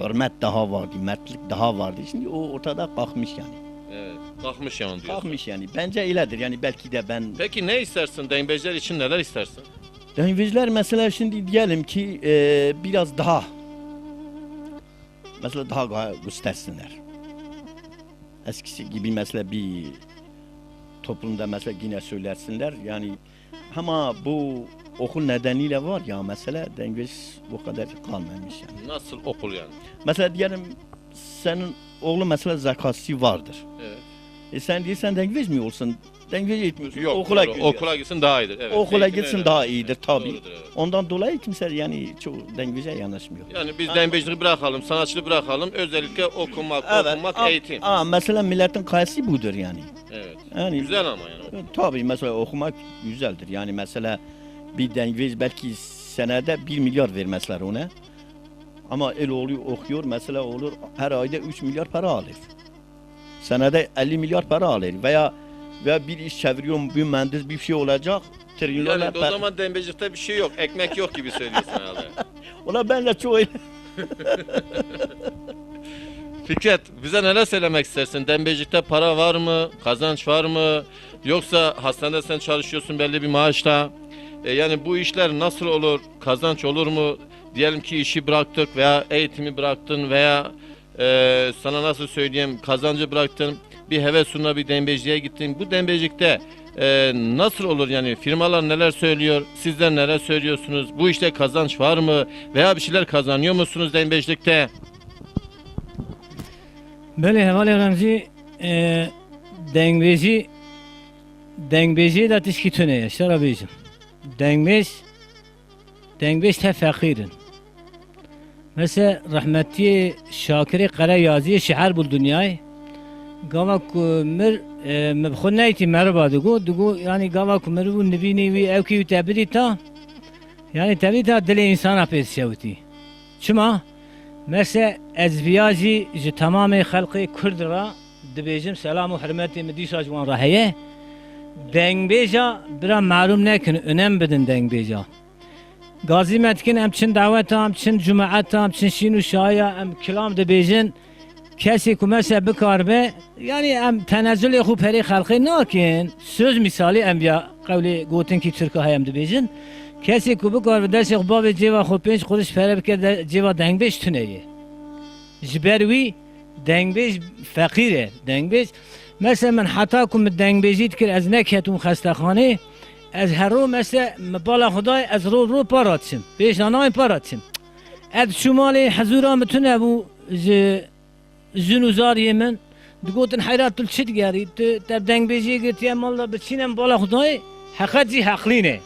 B: Hürmet daha vardı, mertlik daha vardı. Şimdi o ortada kalkmış yani.
A: Evet. Kalkmış yani diyorsun.
B: Kalkmış yani. Bence öyledir yani belki de ben...
A: Peki ne istersin? Dembejler için neler istersin?
B: Dengvejler mesela şimdi diyelim ki biraz daha mesela daha göstersinler. Eskisi gibi mesela bir toplumda mesela yine söylersinler yani ama bu okul nedeniyle var ya mesela dengvej bu kadar kalmamış yani.
A: Nasıl okul yani?
B: Mesela diyelim senin oğlu mesela zakası vardır.
A: Evet.
B: Sen değilsen dengvej mi olsun? Dengvej etmiyorsun.
A: Yok.
B: Okula
A: doğru.
B: gidiyor.
A: Okula gitsin daha iyidir. Evet.
B: Okula
A: Eğitim
B: gitsin
A: öyle.
B: daha iyidir tabii.
A: Doğrudur, evet.
B: Ondan dolayı kimse yani çok dengveje yanaşmıyor.
A: Yani biz dembejliği bırakalım, sanatçılığı bırakalım. Özellikle okumak, eğitim.
B: Mesela milletin kayısı budur yani.
A: Evet.
B: Yani
A: Güzel ama yani.
B: tabii mesela okumak güzeldir. Yani mesela bir dengvej belki senede 1 milyar vermezler ona. Ama el oluyor okuyor mesela olur her ayda 3 milyar para alır. Senede 50 milyar para alır veya bir iş çeviriyorum bir mühendis bir şey olacak trilyonlar
A: Yani o zaman dembejlikte bir şey yok. Ekmek yok gibi söylüyorsun herhalde.
B: Ona ben de çok öyle
A: Fikret, bize neler söylemek istersin? Dembecilikte para var mı? Kazanç var mı? Yoksa hastanede sen çalışıyorsun belli bir maaşla. Yani bu işler nasıl olur? Kazanç olur mu? Diyelim ki işi bıraktık veya eğitimi bıraktın veya sana nasıl söyleyeyim kazancı bıraktın. Bir heves uğruna bir dembeciliğe gittin. Bu dembecilikte nasıl olur yani firmalar neler söylüyor? Sizler neler söylüyorsunuz? Bu işte kazanç var mı? Veya bir şeyler kazanıyor musunuz dembecilikte?
D: Böyle heval öğrenci dengbeci de tişki tüne ya şarabıcım. Dengbeş te fakirin. Mesela rahmetli Şakir Kara yazıya şiar bul dünyayı. Gavak mir mebxun neyti merhaba dugu yani gavak mir bu nebini vi evki tabiri ta yani tabi ta dil insana pes şevti. Çima mesela ezviyacı tamamı halkı Kürdra dibecim selam ve hürmeti medisa jwan rahiye dengbeja bira malum nekin önem bedin dengbeja. Gazi metkin em çin davet am çin cumaat am çin şinu şaya em kelam dibejin kesi ku mesela bikar be yani em tenezzül xu peri halkı nakin söz misali enbiya kavli gotin ki Türkiye hem dibejin kesi ku bikar be derse bab ceva xu pinç kuruş pere bike ceva dengbeş tüneye jberwi dengbeş fakire dengbeş mesela men hata kum dengbejit kir az nekhetum xastakhane از هرو مثل بالا خدای از رو پاراتشم بیش نانای پاراتشم از شمالی حضورا متونه بو زنوزاری من دگوتن حیرات تل چید گری تب دنگ بیجی گرتی مالا بچینم بالا خدای حقیقی حقلینه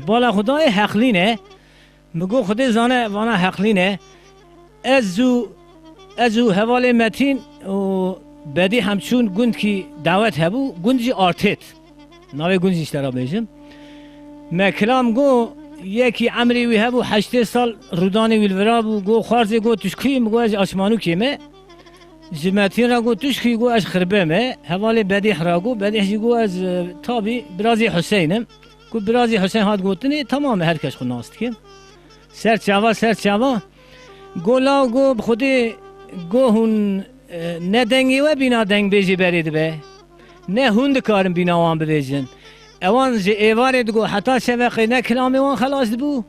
D: بالا خدای حقلینه مگو خدای زانه وانا حقلینه ازو حوالی متین و بدی همچون گند کی دعوت هبو گندی آرتیت ناوی گنجش ترا بیشم مکلام گو یکی عمری وی هبو 8 سال رودانی ویل ورا بو گو خارزی گو تشکی مگو از آسمانو کیمه جمعتین را گو تشکی گو از خربه مه حوالی بدیح را گو بدیح گو از تابی برازی حسینم گو برازی حسین هات گوتنی تمام هرکش خود ناست کیم سر چاوا گو لاو گو خودی گو هون ندنگی و بینا دنگ بیجی برید به نه هند کارم بیناوان بریزن اوان جه ایوارد گو حتی شبقی نه کلامی وان خلاص بو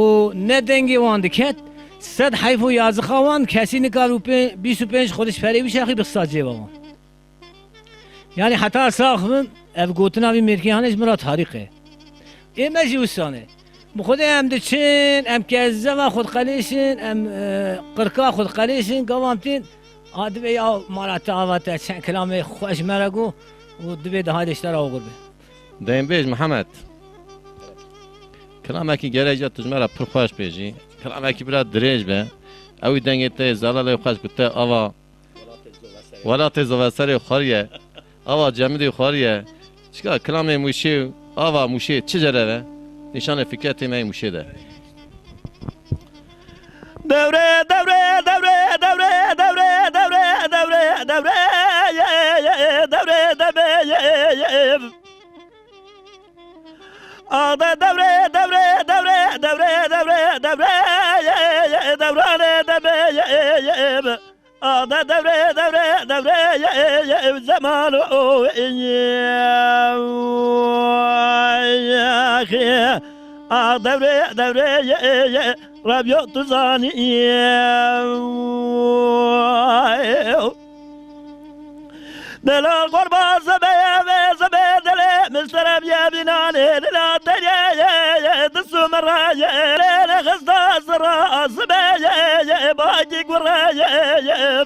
D: و نه دنگی وان دکت صد حیف و یازخوان کسی نکارو 25 خودش پری بیشخی بخصاد جه وان یعنی حتی ساخم اف گوتنا بی مرکیانش مرا تاریخه ایمه جوستانه بخوده هم دچین ام کزه و خود قلیشن ام قرقا خود قلیشن قوامتین آدمی یا مرات آوات چند کلامی خوش مرگو و دبی دهایش تر آور به
A: دنبیج محمد کلامی که گریجا تجمعه پر خوش بیجی کلامی که برای دریج به اوی دنگیته زلاله خوش بته آوا ولات زواسری خاریه آوا جمیدی خاریه چیکار کلامی موشی آوا موشی چه جره نشان فکرتی می موشی ده
C: دوره دوره دوره دوره دوره دوره دوره دوره دوره دوره آده دوره دوره دوره دوره دوره دوره دوران دوره آده دوره دوره دوره زمان او دوره دوره ربيع تزاني دلا قربا زبي دلا مسترب يا بناني دلا تريا دسو مرايا لا غزدا زرا زبي باجي قرايا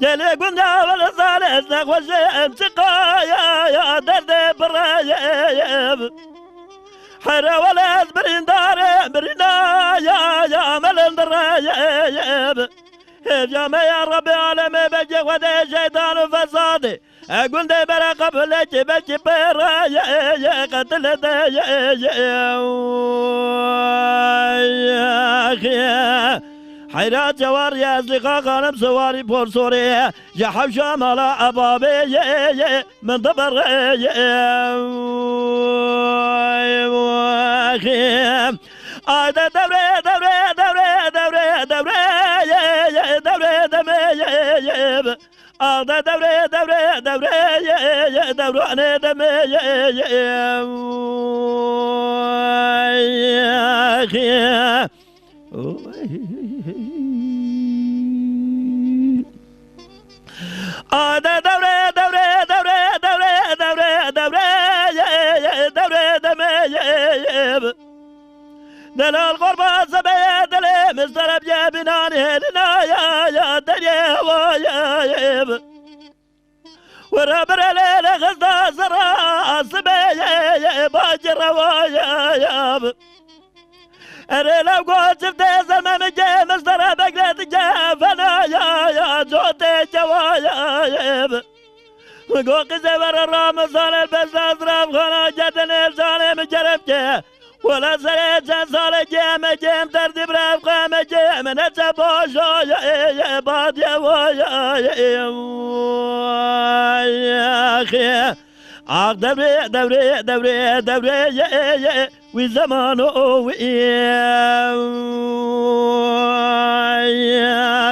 C: جلي قندا ولا زال نغوش امسقايا يا درد برايا حرا ولا برندار برنا يا ملندر يا ما يا ربي عالم بجي ودي شيطان فسادي اقول دي برا قبل بجي برا يا قتل يا اخي حيرات جوار يا أصدقاء غانم سواري بورسوري يا حبشة مالا أبابي من دبر آده دوره دوره Ağda devre devre devre devrane deme Ağda devre devre devre devre devre devre devre deme Delal kurban sabaya delimiz darab yebinan helina ya derye vayayım ورابر ليلة غزة زرا سبايا باجر ويايا أنا لو قلت في زمان جيمس ترى بقلت جافنا يا جوتي جوايا وقوق زبر الرامزان البزاز راب خنا جدن الزالم جرب ولا زريت زال جيم جيم تردي براب قام جيم نتبوش يا باد يا أخي عق دبري دبري دبري دبري يا وزمان يا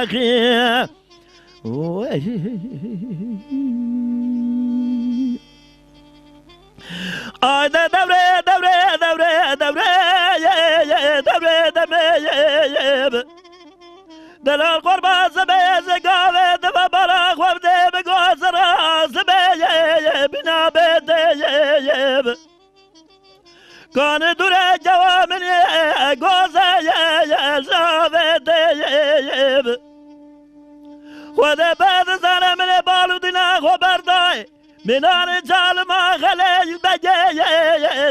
C: أخي Ayda devre devre devre devre ye devre deme Delal kurban zebe zegave deva bara khwabde be gozara zebe bina bede Kan dure jawamin goza ye zave de Khwade bad zalamin baludina khobardai منار جال ما خلي بجي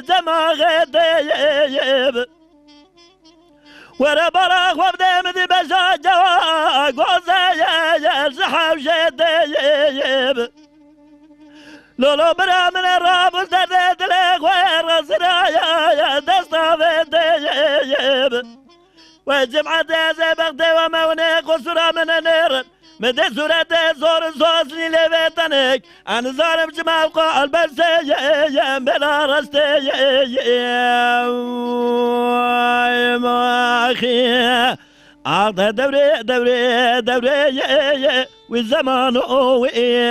C: زما غديب ورا برا خبدي مدي بجا جوا غوزا زحاب جديب لولو برا من الراب زدت لك وير زرايا دستا بديب وجمعة زبغتي وموني قصرا من النير مدى سورة زور زوزني لبيتنك أنا ظالم جمال قلب السيئ بلا رستي أخي عقد دوري دوري دوري والزمان أخي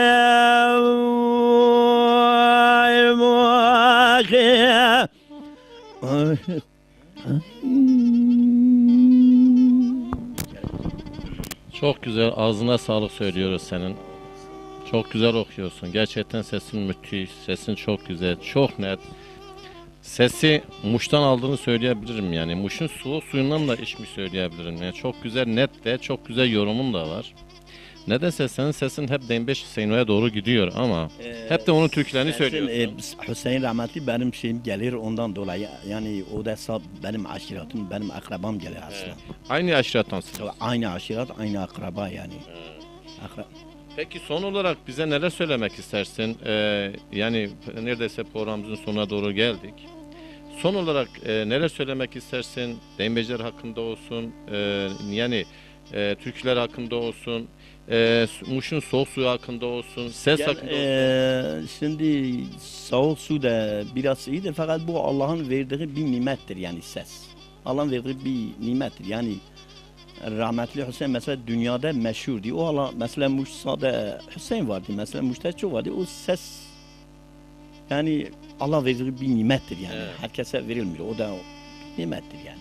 A: Çok güzel, ağzına sağlık söylüyoruz senin. Çok güzel okuyorsun. Gerçekten sesin müthiş, sesin çok güzel, çok net. Sesi Muş'tan aldığını söyleyebilirim yani. Muş'un soğuk suyundan da içmiş söyleyebilirim. Yani çok güzel, net de, çok güzel yorumun da var. Nedense senin sesin hep Denbeş Hüseyin'e doğru gidiyor ama hep de onun türkülerini söylüyorsun.
B: Hüseyin rahmetli benim şeyim gelir ondan dolayı yani o da benim aşiratım, benim akrabam gelir aslında.
A: Aynı aşiretansın.
B: Aynı aşirat, aynı akraba yani.
A: Peki son olarak bize neler söylemek istersin? Yani neredeyse programımızın sonuna doğru geldik. Son olarak neler söylemek istersin? Denbeciler hakkında olsun, yani türküler hakkında olsun, Muş'un soğuk suyu hakkında olsun, ses hakkında olsun.
B: Şimdi soğuk su da biraz iyidir fakat bu Allah'ın verdiği bir nimettir yani ses. Allah'ın verdiği bir nimettir yani. Rahmetli Hüseyin mesela dünyada meşhurdu. O Allah mesela Muş'ta Hüseyin vardı. Mesela Muş'ta çok vardı. O ses yani Allah verdiği bir nimettir yani. Evet. Herkese verilmiyor. O da nimettir yani.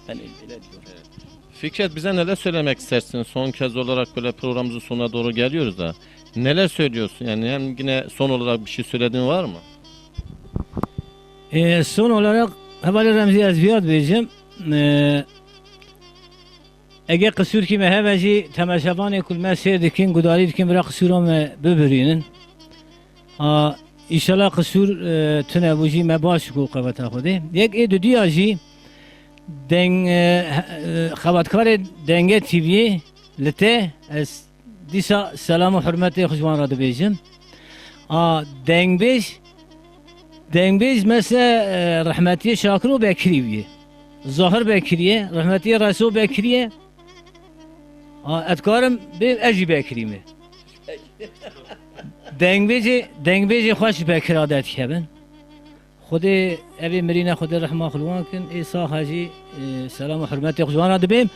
B: Ben öyle diyorum. Evet.
A: Fikret bize neler söylemek istersin? Son kez olarak böyle programımızın sonuna doğru geliyoruz da. Neler söylüyorsun? Yani hem yine son olarak bir şey söylediğin var mı?
D: Son olarak havale Remzi Ezviyat vereceğim. Eğer kısır ki meheveci temeşabanı kulme seyirdikin, gudari dikin bırak kısıram böbürünün. İnşallah kısır tüne buji mebaş ku kavata khudi. Yek e düdüyacı xabatkar denge TV lite es disa selam hürmeti huzman radı bejim. Dengbej mesela rahmetiye Şakir Bekiriye. Zahir Bekiriye, rahmetiye Resul Bekiriye. Etkarım bir Eci Bekiriymi. Dengbeci hoş Bekir adet kebin. خودی ابی مرینه خودی رحمه خلوان کن ایسا حاجی سلام و حرمتی خوشوانا دبیم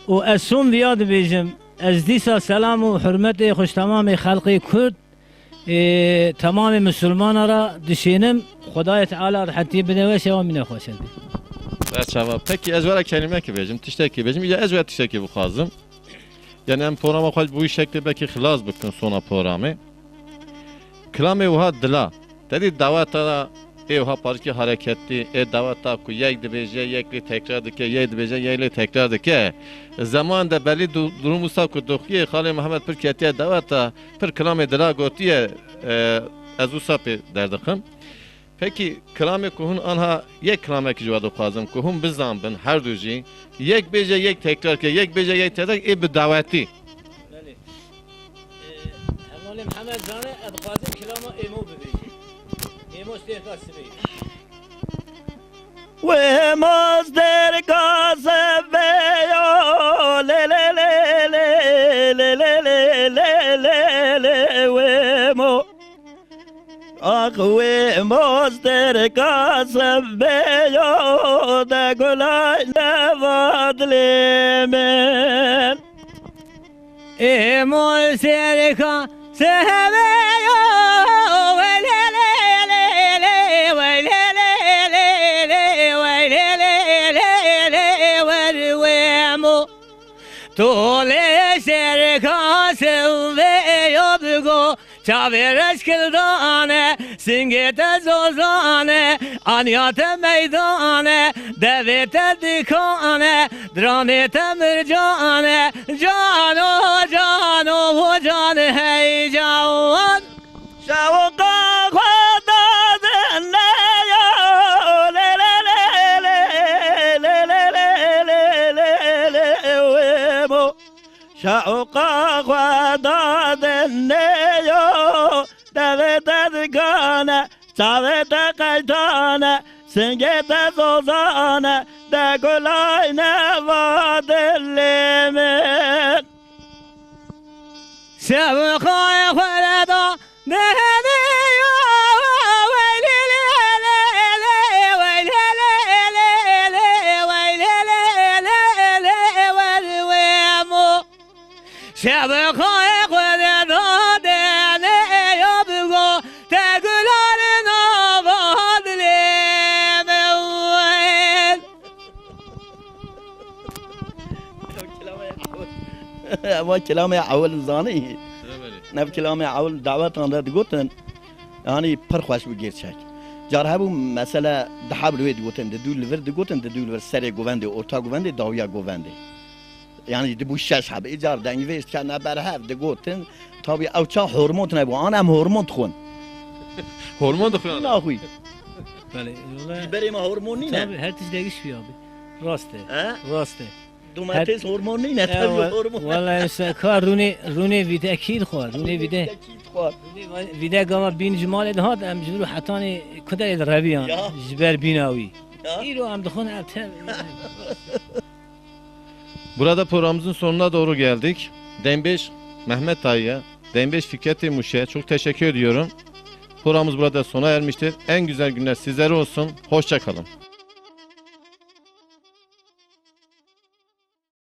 D: و اسم بیاد بیجم از دیسا سلام و حرمت خوش تمام خلق کرد تمام مسلمان را دشینم خدای تعالی راحتی بده و شما من خوش دی.
A: Berçava. Peki ez vara kelime ki bejim, tişteki bejim. Ya ez vara tişteki bu xazım. Yani em programa xal bu şekilde belki xilas bıkın sona programı. Klame uha dila. Dedi davata evha parki hareketli. Davata ku yek dibece yekli tekrar dike, yek dibece yekli tekrar dike. Zaman da belli durumu sa ku dokye Xali Muhammed pir ketiye davata pir klame dila gotiye ez usapi derdikim. Peki klame kuhun anha yek klame ki cevada xazım kuhun bizdan bin her duji yek bece yek tekrar ke yek bece yek tekrar bi davati.
D: Evveli Muhammed zane edqazim kelama emo bebeci. Emo istihkar sibeyi.
C: Ve mazder gazebe yo le le le le le le le le le le ve mo ah ve mazder gazebe yo da gulay levadlemen
D: Emo serka sehebeyo ve le le le le ve le le le le ve le le le le ve mo Tole serka sehebeyo bugo Çavereş kildane, singete zozane, anyate meydane, devete dikane, dramete mürcane, cano cano can hey can.
C: Şavka khadaden ne yo le le le le le le le le le le mo Şavka khadaden ne yo devete dikane çavete kaytane singete zozane de gulay ne vadelimin
D: Sevkaya khulada nehemiyo ve le le le le ve le le le le ve le le le le ve mo Sevkaya khulada nehemiyo bugo tegularına vadlemen
B: Ama kelame awal zani. Nev kelame awal davet anda digotin. Yani per xoş bu gerçek. Car bu mesela daha bir digotin de dülver digotin de dülver sere govende orta govende davya govende. Yani de bu şaş habe icar dengve istana berhav digotin tabi avça hormon ne bu anam hormon tkun.
A: Hormon da xuyan.
B: Ne xuy?
D: Bale, yola
B: Biberime hormoni ne?
D: tabii her tiş değişiyor abi. Raste.
B: Ha?
D: Raste.
B: Domates hormoni ne? Tabi hormon.
D: Vallahi kar rune vide akid خور rune vide vide gama bin cemal edhat am juru hatani kadar rabiyan
B: Ya.
D: jiber binawi.
B: Ya.
D: İro am dkhon atem.
A: Burada programımızın sonuna doğru geldik. Dembeş Mehmet Dayı'ya, Dembeş Fikret Muş'e çok teşekkür ediyorum. Programımız burada sona ermiştir. En güzel günler sizlere olsun. Hoşça kalın.